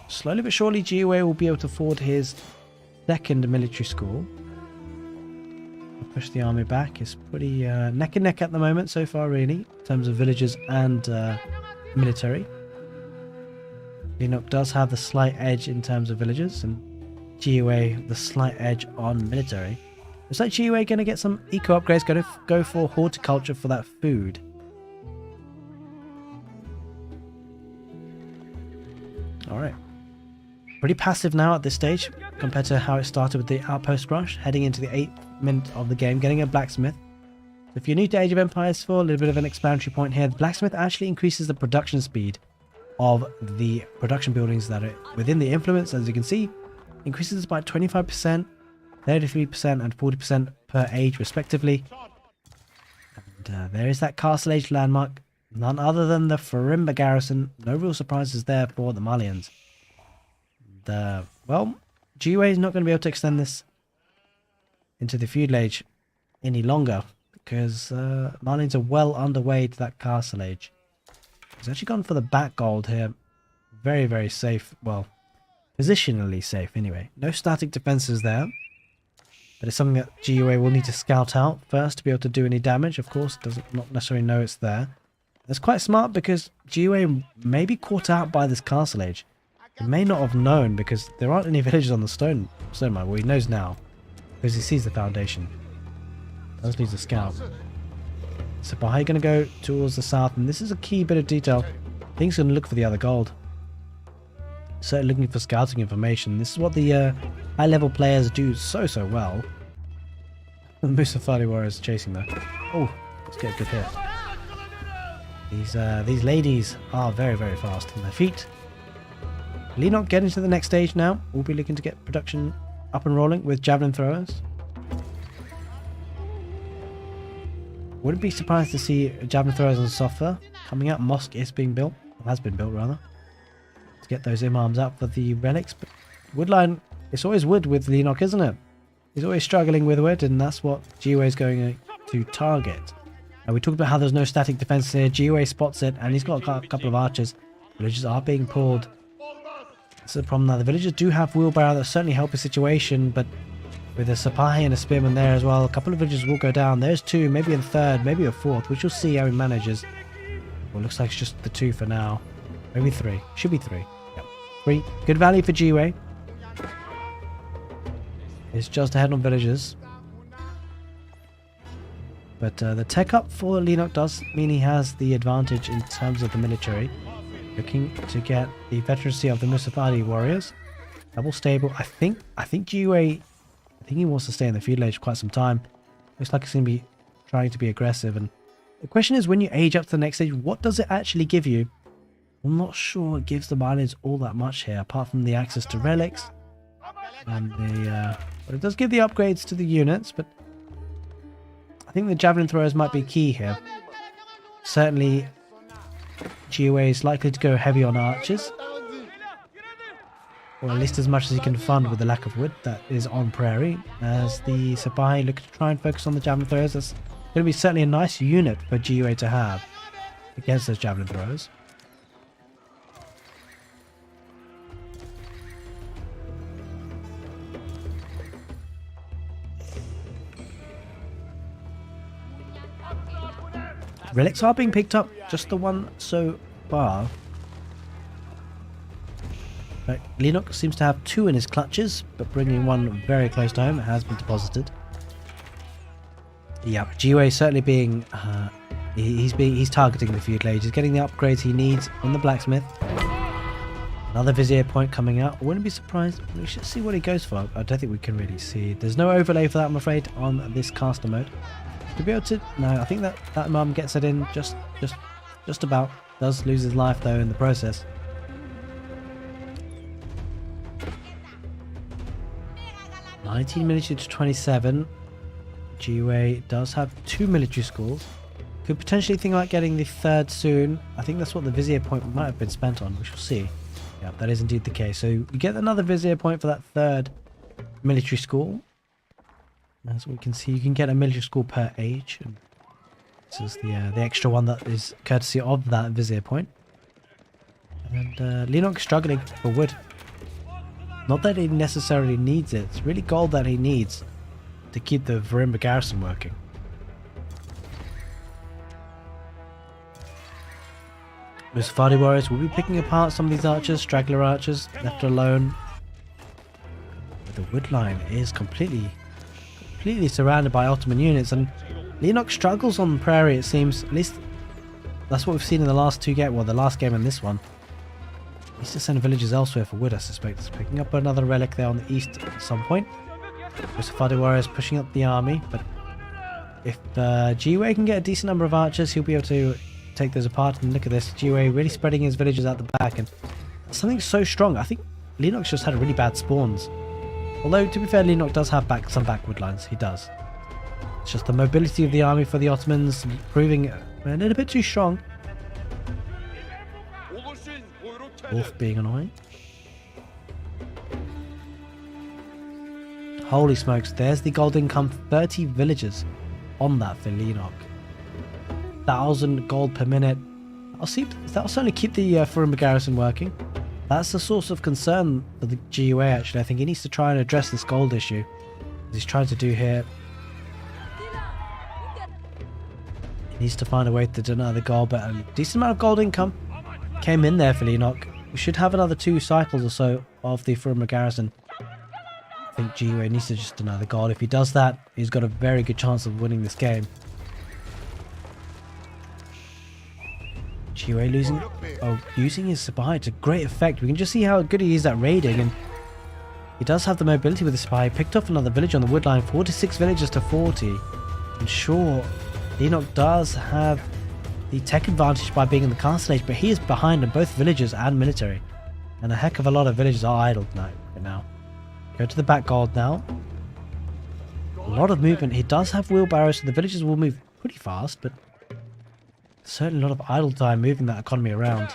Slowly but surely GUA will be able to afford his second military school. Push the army back. It's pretty neck and neck at the moment so far, really, in terms of villagers and military. Leenock does have the slight edge in terms of villagers, and GUA the slight edge on military. Looks like GUA going to get some eco upgrades, going to go for horticulture for that food. Alright. Pretty passive now at this stage compared to how it started with the outpost rush, heading into the 8th minute of the game, getting a blacksmith. If you're new to Age of Empires 4, a little bit of an explanatory point here. The blacksmith actually increases the production speed of the production buildings that are within the influence, as you can see. Increases by 25%, 33% and 40% per age respectively. And there is that Castle Age landmark. None other than the Prairie garrison. No real surprises there for the Malians. Well, GUA is not going to be able to extend this into the feudal age any longer, because Malians are well underway to that Castle Age. He's actually gone for the back gold here. Very, very safe. Well, positionally safe anyway. No static defenses there. But it's something that GUA will need to scout out first to be able to do any damage. Of course, does not necessarily know it's there. That's quite smart because GUA may be caught out by this Castle Age. He may not have known because there aren't any villages on the stone mine. Well, he knows now because he sees the foundation. Does need to scout. So Bahai going to go towards the south, and this is a key bit of detail. I think he's going to look for the other gold. Certainly looking for scouting information. This is what the high level players do so well. The Musafali warriors chasing though. Oh, let's get a good hit. These ladies are very, very fast on their feet. Leenock getting to the next stage now. We'll be looking to get production up and rolling with javelin throwers. Wouldn't be surprised to see javelin throwers on software coming out. Mosque is being built, or has been built rather, to get those imams out for the relics. But woodline, it's always wood with Leenock, isn't it? He's always struggling with wood, and that's what GUA is going to target. We talked about how there's no static defense here. GUA spots it, and he's got a couple of archers. Villagers are being pulled. That's the problem now. The villagers do have wheelbarrow that certainly help the situation, but with a Sipahi and a spearman there as well, a couple of villagers will go down. There's two, maybe a third, maybe a fourth, which we'll see how he manages. Well, looks like it's just the two for now. Maybe three. Should be three. Yep. Three. Good value for GUA. It's just ahead on villagers. But the tech up for Leenock does mean he has the advantage in terms of the military. Looking to get the veterancy of the Musafali warriors. Double stable. I think GUA, I think he wants to stay in the feudal age for quite some time. Looks like he's going to be trying to be aggressive. And the question is, when you age up to the next stage, what does it actually give you? I'm not sure it gives the Malians all that much here, apart from the access to relics. And but it does give the upgrades to the units, but I think the javelin throwers might be key here. Certainly, GUA is likely to go heavy on archers, or at least as much as he can fund with the lack of wood that is on Prairie, as the Sipahi look to try and focus on the javelin throwers. That's going to be certainly a nice unit for GUA to have against those javelin throwers. Relics are being picked up, just the one so far. But Leenock seems to have two in his clutches, but bringing one very close to home. It has been deposited. Yeah, GUA certainly being he's targeting the feudal age. He's getting the upgrades he needs on the blacksmith. Another vizier point coming out. I wouldn't be surprised. We should see what he goes for. I don't think we can really see. There's no overlay for that, I'm afraid, on this caster mode. To be able to, no, I think that mum gets it in just about. Does lose his life though in the process. $19 military to 27. GUA does have 2 military schools. Could potentially think about getting the third soon. I think that's what the vizier point might have been spent on. We shall see. Yeah, that is indeed the case. So you get another vizier point for that third military school. As we can see, you can get a military school per age. And this is the extra one that is courtesy of that vizier point. And Leenock struggling for wood. Not that he necessarily needs it. It's really gold that he needs to keep the Prairie garrison working. Musafali warriors will be picking apart some of these archers, straggler archers, left alone. But the wood line is completely surrounded by Ottoman units, and Leenock struggles on Prairie, it seems. At least that's what we've seen in the last two games, well, the last game and this one. He needs to send villagers elsewhere for wood, I suspect. He's picking up another relic there on the east at some point. Musafali warriors pushing up the army, but if GUA can get a decent number of archers, he'll be able to take those apart. And look at this, GUA really spreading his villagers out the back, and something so strong. I think Leenock's just had really bad spawns. Although, to be fair, Leenock does have some backwood lines. He does. It's just the mobility of the army for the Ottomans proving a little bit too strong. Wolf being annoying. Holy smokes, there's the gold income. 30 villagers on that for Leenock. 1,000 gold per minute. That'll certainly keep the Prairie garrison working. That's a source of concern for the GUA, actually. I think he needs to try and address this gold issue. As he's trying to do here. He needs to find a way to deny the gold, but a decent amount of gold income came in there for Leenock. We should have another 2 cycles or so of the Prairie garrison. I think GUA needs to just deny the gold. If he does that, he's got a very good chance of winning this game. GUA using his Sipahi to great effect. We can just see how good he is at raiding, and he does have the mobility with the Sipahi. Picked off another village on the wood line, 46 villagers to 40. And sure, Leenock does have the tech advantage by being in the castle age, but he is behind on both villagers and military. And a heck of a lot of villagers are idled now. Go to the back gold now. A lot of movement. He does have wheelbarrows, so the villagers will move pretty fast, but certainly a lot of idle time moving that economy around.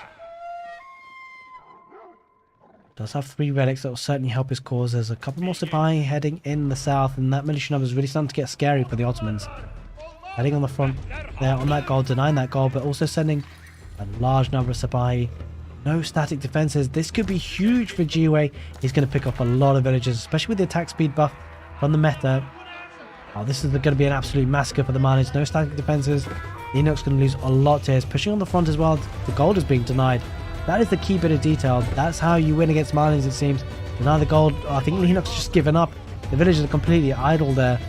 Does have 3 relics that will certainly help his cause. There's a couple more Sipahi heading in the south, and that military number is really starting to get scary for the Ottomans. Heading on the front there on that gold, denying that gold, but also sending a large number of Sipahi. No static defenses. This could be huge for GUA. He's going to pick up a lot of villagers, especially with the attack speed buff from the meta. Oh, this is going to be an absolute massacre for the Malians. No static defenses. Leenock's going to lose a lot here. He's pushing on the front as well. The gold is being denied. That is the key bit of detail. That's how you win against Malians, it seems. Deny the gold. Oh, I think Leenock's just given up. The villagers are completely idle there.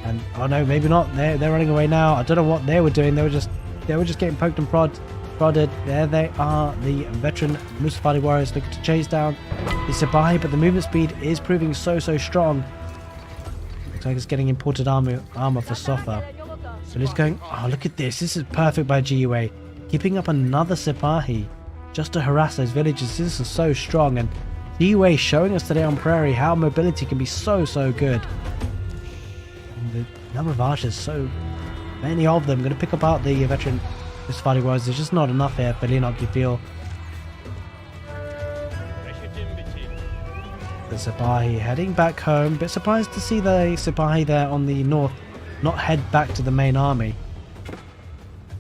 And oh no, maybe not. They're running away now. I don't know what they were doing. They were just getting poked and prodded. There they are. The veteran Musafadi warriors looking to chase down the Sipahi, but the movement speed is proving so strong. Looks like it's getting imported armor for Sofa. So he's going, oh look at this. This is perfect by GUA. Keeping up another Sipahi just to harass those villages. This is so strong, and GUA showing us today on Prairie how mobility can be so good. The number of archers, so many of them. Going to pick apart the veteran Musafadi warriors. There's just not enough here for Leenock, you feel. The Sipahi heading back home. Bit surprised to see the Sipahi there on the north not head back to the main army.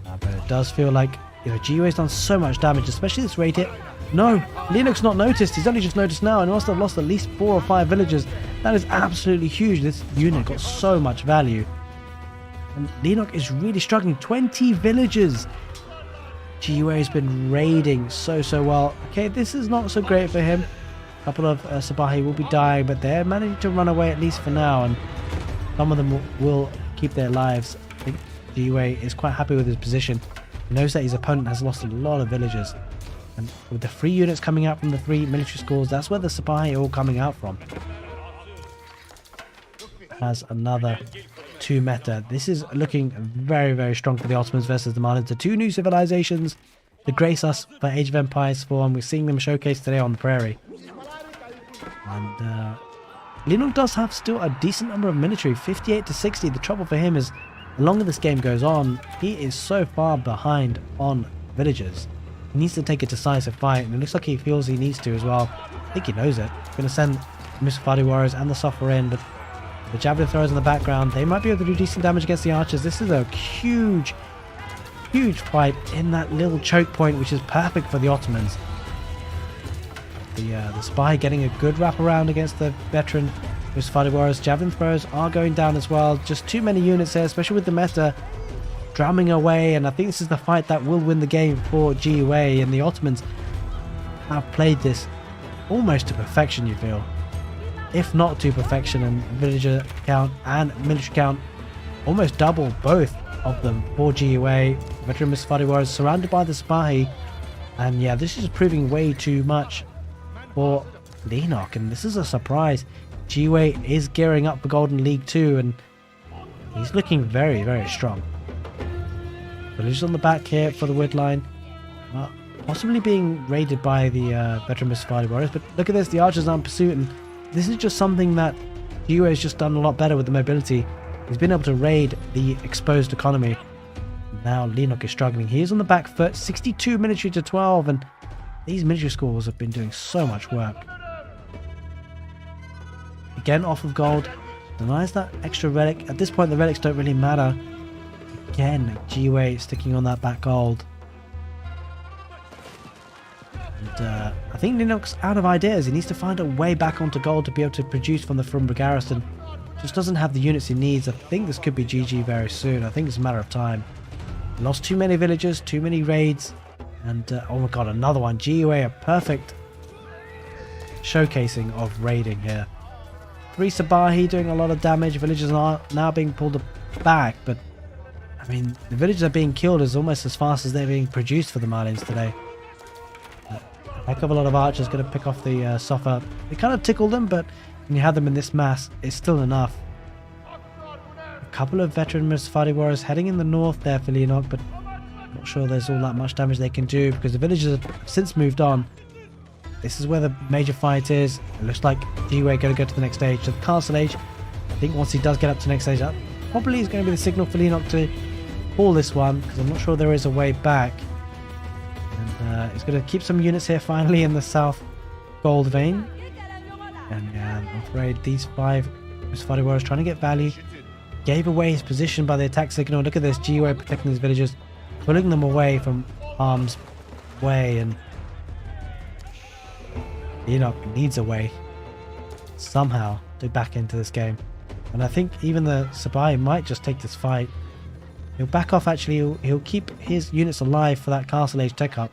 But it does feel like, GUA's done so much damage, especially this raid hit. No, Leenock's not noticed. He's only just noticed now, and must have lost at least 4 or 5 villagers. That is absolutely huge. This unit got so much value. And Leenock is really struggling. 20 villagers. GUA has been raiding so well. Okay, this is not so great for him. A couple of Sipahi will be dying, but they're managing to run away at least for now, and some of them will keep their lives. I think GUA is quite happy with his position. He knows that his opponent has lost a lot of villagers. And with the 3 units coming out from the 3 military schools, that's where the Sipahi are all coming out from. Has another 2 meta. This is looking very strong for the Ottomans versus the Malians. The 2 new civilizations to grace us for Age of Empires 4, and we're seeing them showcased today on the Prairie. And Leenock does have still a decent number of military, 58 to 60. The trouble for him is, the longer this game goes on, he is so far behind on villagers. He needs to take a decisive fight, and it looks like he feels he needs to as well. I think he knows it. He's going to send Musafadi warriors and the Suffer in, but the javelin throwers in the background, they might be able to do decent damage against the archers. This is a huge fight in that little choke point, which is perfect for the Ottomans. The spy getting a good wrap around against the veteran Musafadi warriors. Javelin throwers are going down as well. Just too many units there, especially with the meta drumming away, and I think this is the fight that will win the game for GUA, and the Ottomans have played this almost to perfection, you feel. If not to perfection, and villager count and military count almost double both of them for GUA. Veteran Musafadi warriors surrounded by the Sipahi, and yeah, this is proving way too much for Leenock, and this is a surprise. GUA is gearing up for Golden League 2, and He's looking very, very strong. Villagers on the back here for the wood line. Possibly being raided by the veteran Mustafadi warriors. But look at this, the archers are in pursuit. And this is just something that Aoe has just done a lot better with the mobility. He's been able to raid the exposed economy. Now Leenock is struggling. He is on the back foot, 62 military to 12. And these military schools have been doing so much work. Again, off of gold. Denies that extra relic. At this point, the relics don't really matter. Again, Aoe sticking on that back gold. And I think Leenock's out of ideas. He needs to find a way back onto gold to be able to produce from the Frumba garrison. Just doesn't have the units he needs. I think this could be GG very soon. I think it's a matter of time. Lost too many villagers, too many raids. And oh my god, another one. Aoe, a perfect showcasing of raiding here. 3 Sabahi doing a lot of damage. Villagers are now being pulled back, but I mean, the villagers are being killed as almost as fast as they're being produced for the Malians today. A heck of a lot of archers going to pick off the Sofa. They kind of tickle them, but when you have them in this mass, it's still enough. A couple of veteran Mustafadi warriors heading in the north there for Leenock, but I'm not sure there's all that much damage they can do because the villagers have since moved on. This is where the major fight is. It looks like Aoe going to go to the next stage, to the castle age. I think once he does get up to the next stage, that probably is going to be the signal for Leenock to pull this one, because I'm not sure there is a way back. And he's going to keep some units here finally in the south gold vein. And yeah, I'm afraid these 5 Mustafadi warriors trying to get value. Gave away his position by the attack signal. Look at this, Aoe protecting his villagers, pulling them away from harm's way, and Leenock needs a way somehow to back into this game. And I think even the Sabai might just take this fight. He'll back off actually, he'll keep his units alive for that castle age tech up.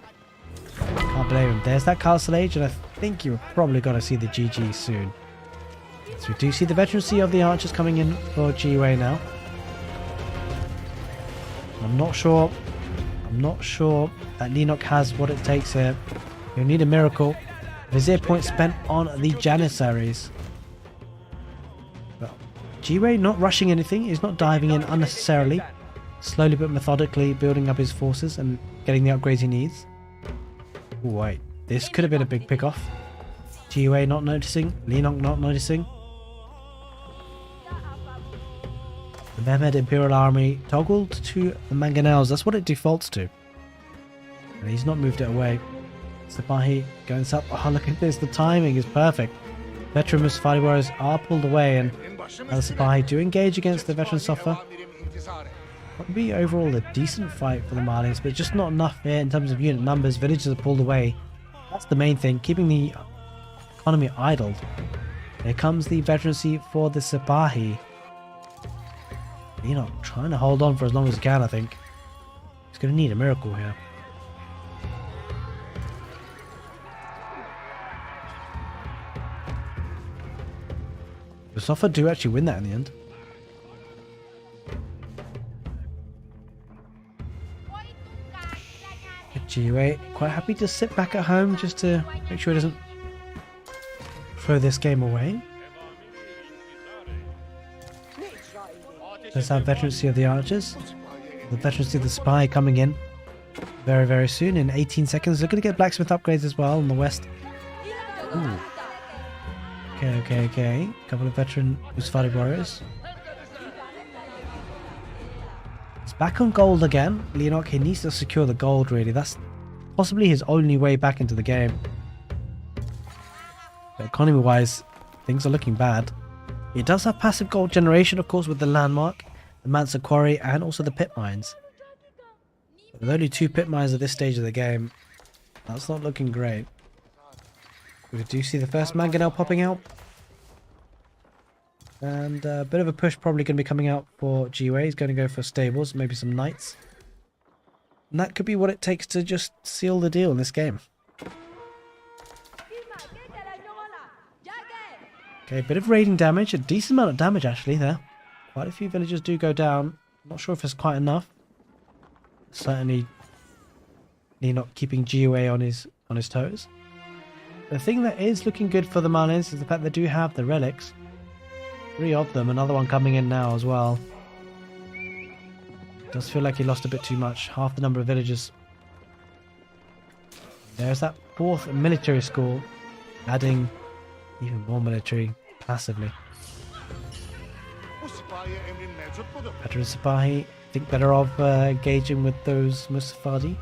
Can't blame him. There's that castle age, and I think you're probably going to see the GG soon. So we do see the veterancy of the archers coming in for Aoe now. I'm not sure that Leenock has what it takes here. He'll need a miracle. Vizier point spent on the Janissaries. Well, Aoe not rushing anything. He's not diving in unnecessarily. Slowly but methodically building up his forces and getting the upgrades he needs. Ooh, wait, this could have been a big pick-off. Aoe not noticing. Leenock not noticing. The Mehmed Imperial Army toggled to the mangonels. That's what it defaults to. And he's not moved it away. Sabahi going up. Oh, look at this. The timing is perfect. Veteran Mustafadi warriors are pulled away, and the Sabahi do engage against the veteran Sofa. Would be overall a decent fight for the Malians, but just not enough here in terms of unit numbers. Villagers are pulled away. That's the main thing, keeping the economy idled. Here comes the veterancy for the Sabahi. Leenock trying to hold on for as long as he can, I think. He's going to need a miracle here. The Sofa do actually win that in the end. Aoe quite happy to sit back at home just to make sure he doesn't throw this game away. There's our veterancy of the archers. The veterancy of the spy coming in very, very soon in 18 seconds. They're going to get blacksmith upgrades as well in the west. Ooh. Okay. Couple of veteran Mustafadi warriors. He's back on gold again. Leenock, he needs to secure the gold really. That's possibly his only way back into the game. But economy wise, things are looking bad. He does have passive gold generation, of course, with the landmark, the Mansa quarry, and also the pit mines. But with only 2 pit mines at this stage of the game, that's not looking great. We do see the first mangonel popping out. And a bit of a push probably going to be coming out for Aoe. He's going to go for stables, maybe some knights. And that could be what it takes to just seal the deal in this game. Okay, a bit of raiding damage. A decent amount of damage actually there. Quite a few villagers do go down. I'm not sure if it's quite enough. Certainly Leenock keeping Aoe on his toes. The thing that is looking good for the Malians is the fact they do have the relics. 3 of them, another one coming in now as well. Does feel like he lost a bit too much. Half the number of villagers. There's that 4th military school, adding even more military passively. Veteran Sipahi, think better of engaging with those Mustafadi.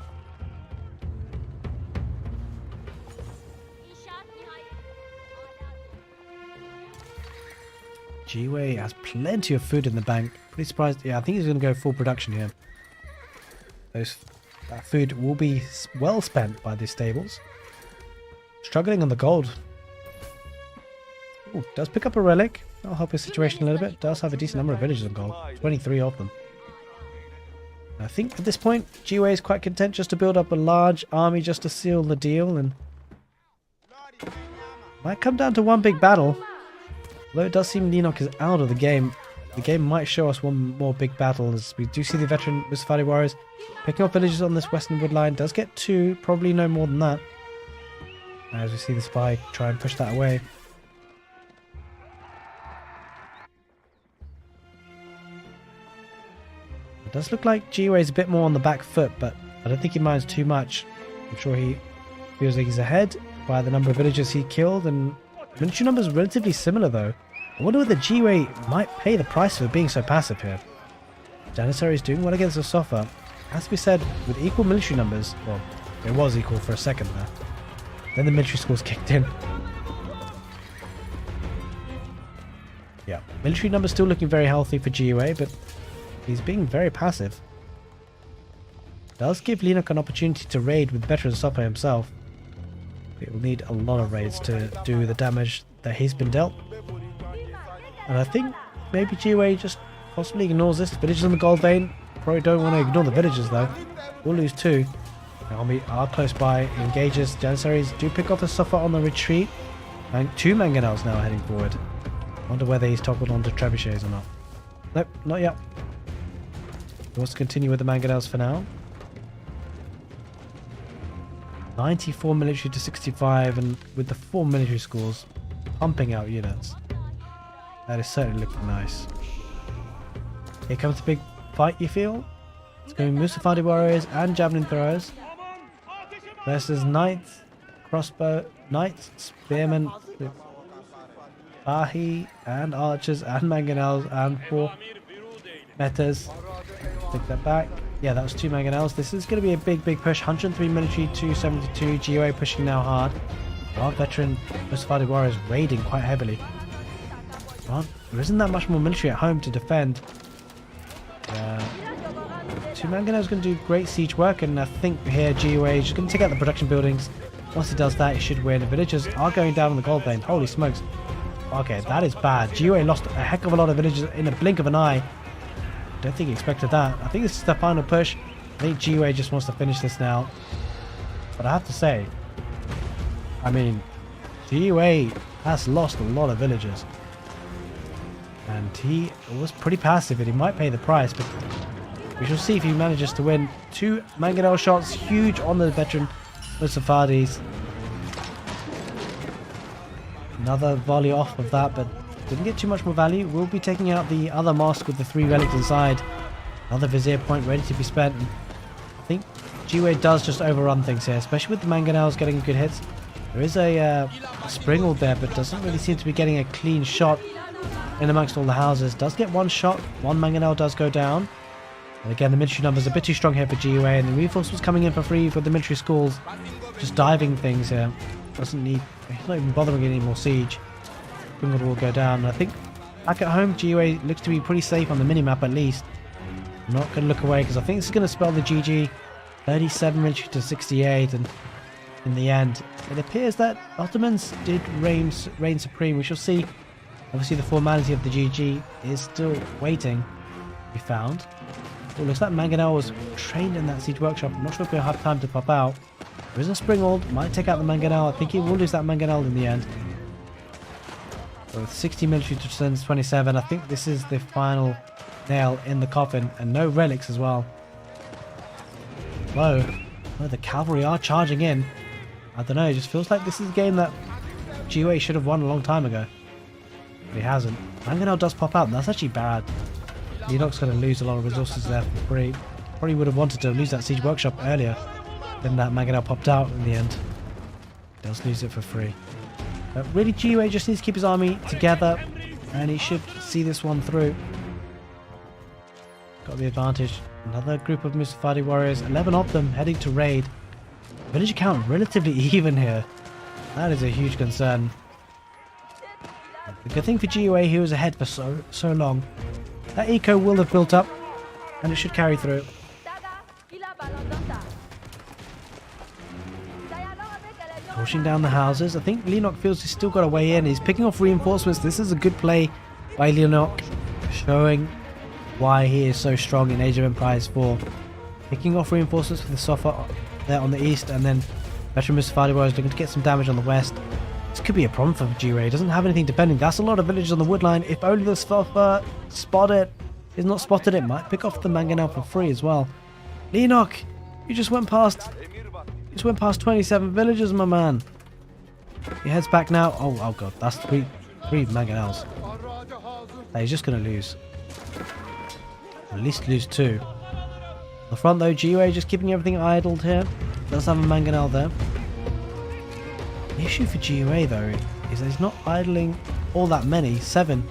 Jiwei has plenty of food in the bank. Pretty surprised. Yeah, I think he's going to go full production here. That food will be well spent by these stables. Struggling on the gold. Ooh, does pick up a relic. That'll help his situation a little bit. Does have a decent number of villagers on gold. 23 of them. I think at this point, Jiwei is quite content just to build up a large army just to seal the deal. And might come down to one big battle. Although it does seem Leenock is out of the game might show us one more big battle, as we do see the veteran Mustafadi warriors picking up villages on this western wood line. Does get 2, probably no more than that. As we see the spy try and push that away. It does look like Jiwei is a bit more on the back foot, but I don't think he minds too much. I'm sure he feels like he's ahead by the number of villagers he killed, and military numbers relatively similar though. I wonder whether Jiwei might pay the price for being so passive here. Janissary is doing well against the Sofa. As we said, with equal military numbers, well, it was equal for a second there. Then the military schools kicked in. Yeah, military numbers still looking very healthy for Jiwei, but he's being very passive. Does give Leenock an opportunity to raid with veteran Sofa himself. It will need a lot of raids to do the damage that he's been dealt. And I think maybe Jiwei just possibly ignores this. Villagers in the gold vein. Probably don't want to ignore the villagers though. We'll lose 2. The army are close by. Engages. Janissaries do pick off the Sofa on the retreat. And 2 mangonels now heading forward. Wonder whether he's toggled onto trebuchets or not. Nope, not yet. He wants to continue with the mangonels for now. 94 military to 65, and with the 4 military schools pumping out units. That is certainly looking nice. Here comes the big fight, you feel? It's going Mustafadi warriors and javelin throwers versus knights, crossbow, knights, spearmen, Bahi and archers and mangonels and 4 metas. Take that back. Yeah, that was 2 mangonels. This is going to be a big push. 103 military, 272. Jiwei pushing now hard. Our veteran Mustafadi warriors raiding quite heavily. Well, there isn't that much more military at home to defend. 2 mangonels going to do great siege work, and I think here Jiwei is just going to take out the production buildings. Once he does that, he should win. The villagers are going down on the gold vein. Holy smokes. Okay, that is bad. Jiwei lost a heck of a lot of villagers in a blink of an eye. Don't think he expected that. I think this is the final push. I think Jiwei just wants to finish this now. But I have to say, I mean, Jiwei has lost a lot of villagers. And he was pretty passive, and he might pay the price, but we shall see if he manages to win. 2 mangonel shots, huge on the veteran Mustafadis. Another volley off of that, but didn't get too much more value. We'll be taking out the other mosque with the 3 relics inside. Another vizier point ready to be spent. And I think Jiwei does just overrun things here, especially with the mangonels getting good hits. There is a springald there, but doesn't really seem to be getting a clean shot in amongst all the houses. Does get 1 shot. 1 mangonel does go down. And again, the military numbers are a bit too strong here for Jiwei, and the reinforcements coming in for free for the military schools. Just diving things here. Doesn't need... He's not even bothering any more siege. Springald will go down. I think back at home, Jiwei looks to be pretty safe on the minimap at least. I'm not going to look away because I think this is going to spell the GG. 37 military to 68, and in the end, it appears that Ottomans did reign supreme. We shall see. Obviously, the formality of the GG is still waiting to be found. Oh, looks like Mangonel was trained in that siege workshop. I'm not sure if we'll have time to pop out. There is a Springald. Might take out the Mangonel. I think he will lose that Mangonel in the end. With 60 military to 27, I think this is the final nail in the coffin, and no relics as well. Whoa. Oh, the cavalry are charging in. I don't know, it just feels like this is a game that Jiwei should have won a long time ago. But he hasn't. Mangonel does pop out, and that's actually bad. Leenock's going to lose a lot of resources there for free. Probably would have wanted to lose that siege workshop earlier. Then that mangonel popped out in the end. Does lose it for free. But really, GUA just needs to keep his army together, and he should see this one through. Got the advantage. Another group of Mustafadi warriors, 11 of them heading to raid. Village count relatively even here. That is a huge concern. The good thing for GUA, he was ahead for so long. That eco will have built up, and it should carry through. Pushing down the houses. I think Leenock feels he's still got a way in. He's picking off reinforcements. This is a good play by Leenock, showing why he is so strong in Age of Empires 4. Picking off reinforcements for the Sofa there on the east, and then veteran Mustafadi warriors looking to get some damage on the west. This could be a problem for GUA. He doesn't have anything defending. That's a lot of villages on the wood line. If only the Sofa is not spotted, it might pick off the mangonel for free as well. Leenock, you just went past 27 villages, my man. He heads back now. Oh god, that's three mangonels. He's just gonna lose. At least lose 2. On the front though, GUA just keeping everything idled here. Does have a mangonel there. The issue for GUA though is that he's not idling all that many. 7.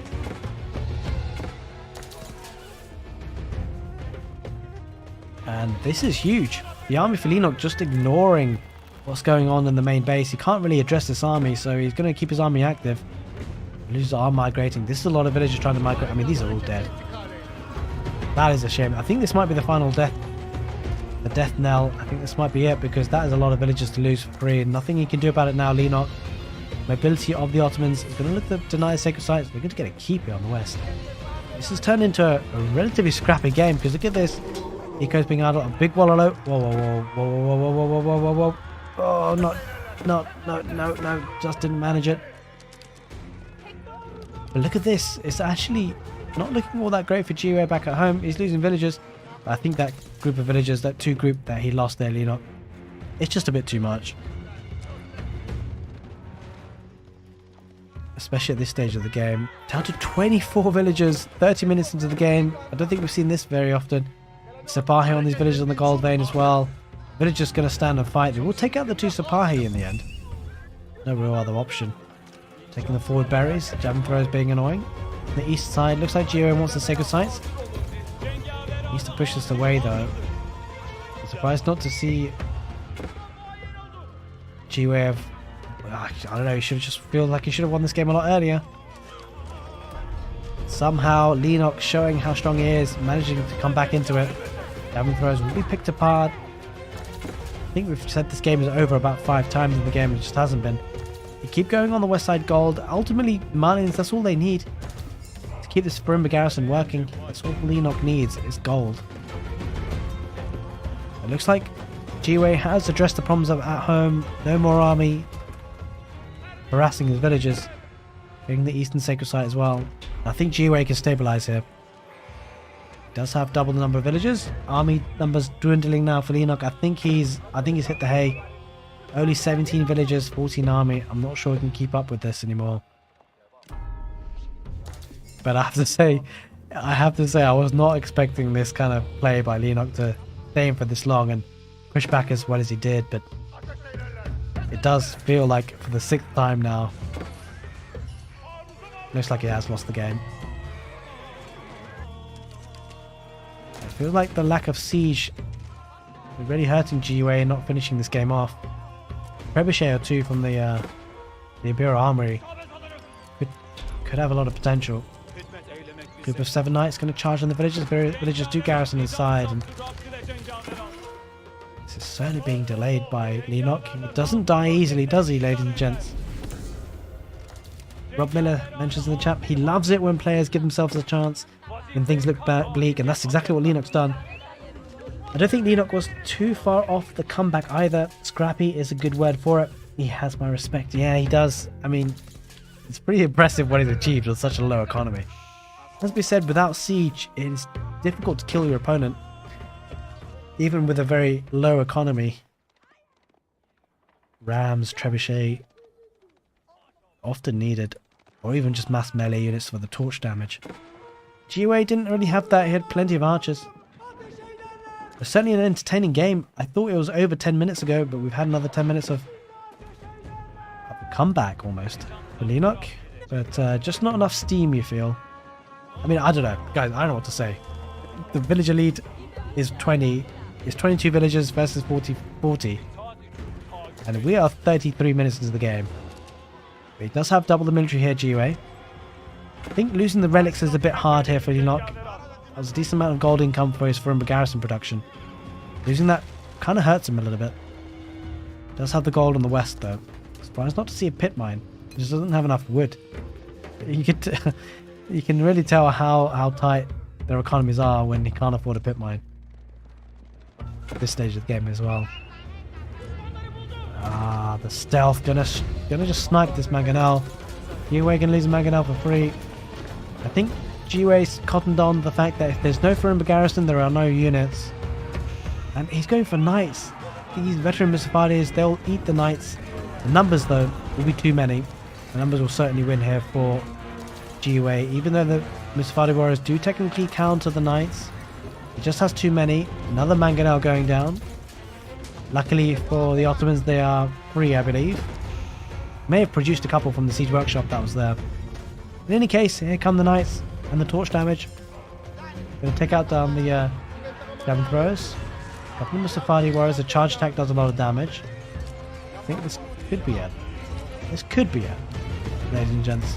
And this is huge. The army for Leenock just ignoring what's going on in the main base. He can't really address this army, so he's going to keep his army active. Villagers are migrating. This is a lot of villagers trying to migrate. I mean, these are all dead. That is a shame. I think this might be the final death. The death knell. I think this might be it, because that is a lot of villagers to lose for free. And nothing he can do about it now, Leenock. Mobility of the Ottomans is going to look to deny sacred sites. We're going to get a keep here on the west. This has turned into a relatively scrappy game, because look at this. Eco's being idle. A big wall low. Whoa, whoa, whoa, whoa, whoa, whoa, whoa, whoa, whoa, whoa. Oh, no. Just didn't manage it. But look at this. It's actually not looking all that great for GUA back at home. He's losing villagers. But I think that group of villagers, that 2 group that he lost there, Leenock, it's just a bit too much. Especially at this stage of the game. Down to 24 villagers, 30 minutes into the game. I don't think we've seen this very often. Sipahi on these villagers on the gold vein as well. Villagers going to stand and fight. They will take out the 2 Sipahi in the end. No real other option. Taking the forward berries. Javelin throws being annoying. On the east side, looks like GUA wants the sacred sites. Needs to push this away though. I'm surprised not to see GUA have... I don't know, he should just feel like he should have won this game a lot earlier. Somehow Leenock showing how strong he is, managing to come back into it. Javelin throws will be picked apart. I think we've said this game is over about 5 times in the game, it just hasn't been. They keep going on the west side gold. Ultimately, Malians, that's all they need to keep this perimeter garrison working. That's all Leenock needs is gold. It looks like GUA has addressed the problems of at home. No more army harassing his villagers. Getting the eastern sacred site as well. I think GUA can stabilize here. Does have double the number of villagers. Army numbers dwindling now for Leenock. I think he's hit the hay. Only 17 villagers, 14 army. I'm not sure he can keep up with this anymore. But I have to say I was not expecting this kind of play by Leenock to stay in for this long and push back as well as he did. But it does feel like for the 6th time now, looks like he has lost the game. I feel like the lack of siege is really hurting GUA and not finishing this game off. Trebuchet or 2 from the Imperial Armory could have a lot of potential. Group of 7 knights going to charge on the villages. Villagers do garrison inside, and this is certainly being delayed by Leenock. He doesn't die easily, does he, ladies and gents? Rob Miller mentions in the chat he loves it when players give themselves a chance when things look bleak, and that's exactly what Leenock's done. I don't think Leenock was too far off the comeback either. Scrappy is a good word for it. He has my respect. Yeah, he does. I mean, it's pretty impressive what he's achieved with such a low economy. As we said, without siege, it is difficult to kill your opponent, even with a very low economy. Rams, trebuchet, often needed, or even just mass melee units for the torch damage. GUA didn't really have that. He had plenty of archers. It was certainly an entertaining game. I thought it was over 10 minutes ago, but we've had another 10 minutes of a comeback almost for Leenock. But just not enough steam, you feel. I mean, I don't know. Guys, I don't know what to say. The villager lead is 20. It's 22 villagers versus 40. And we are 33 minutes into the game. But he does have double the military here, GUA. I think losing the relics is a bit hard here for Leenock. There's a decent amount of gold income for his Firmba garrison production. Losing that kind of hurts him a little bit. Does have the gold on the west though. Surprised not to see a pit mine. He just doesn't have enough wood. You can really tell how tight their economies are when he can't afford a pit mine. At this stage of the game as well. Ah, the stealth gonna just snipe this Mangonel. GUA can lose Mangonel for free. I think GUA's cottoned on the fact that if there's no Firmba garrison, there are no units. And he's going for knights. These veteran Mustafaris, they'll eat the knights. The numbers, though, will be too many. The numbers will certainly win here for GUA. Even though the Mustafari warriors do technically counter the knights, he just has too many. Another Mangonel going down. Luckily for the Ottomans, they are free, I believe. May have produced a couple from the siege workshop that was there. In any case, here come the knights and the torch damage. Going to take out down the seven throwers. A couple of Mustafari warriors. The charge attack does a lot of damage. I think this could be it. This could be it, ladies and gents.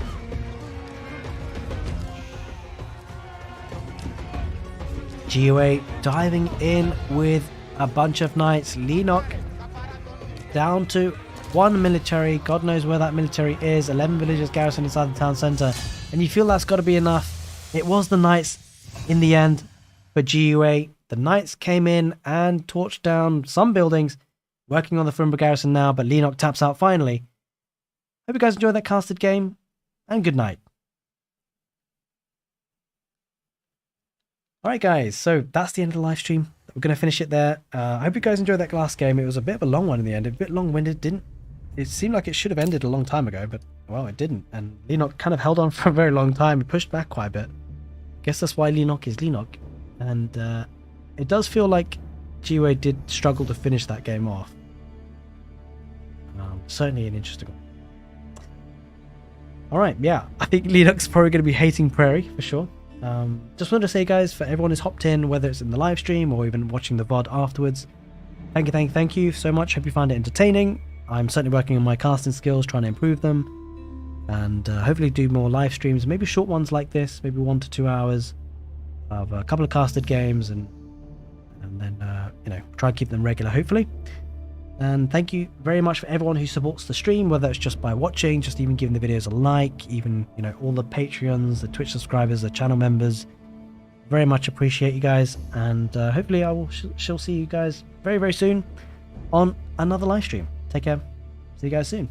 GUA diving in with a bunch of knights. Leenock down to one military. God knows where that military is. 11 villagers garrisoned inside the town centre. And you feel that's got to be enough. It was the knights in the end for GUA. The knights came in and torched down some buildings. Working on the Firmba garrison now, but Leenock taps out finally. Hope you guys enjoyed that casted game. And good night. Alright guys, so that's the end of the live stream. We're going to finish it there. I hope you guys enjoyed that last game. It was a bit of a long one in the end. A bit long-winded. It seemed like it should have ended a long time ago, but well, it didn't. And Leenock kind of held on for a very long time. He pushed back quite a bit. Guess that's why Leenock is Leenock. And it does feel like GUA did struggle to finish that game off. Certainly an interesting one. Alright, yeah. I think Leenock's probably going to be hating Prairie for sure. Just wanted to say, guys, for everyone who's hopped in, whether it's in the live stream or even watching the VOD afterwards, thank you so much. Hope you find it entertaining. I'm certainly working on my casting skills, trying to improve them, and hopefully do more live streams, maybe short ones like this, maybe 1 to 2 hours of a couple of casted games, and then you know, try and keep them regular, hopefully. And thank you very much for everyone who supports the stream, whether it's just by watching, just even giving the videos a like, even, you know, all the Patreons, the Twitch subscribers, the channel members. Very much appreciate you guys, and hopefully I shall see you guys very, very soon on another live stream. Take care. See you guys soon.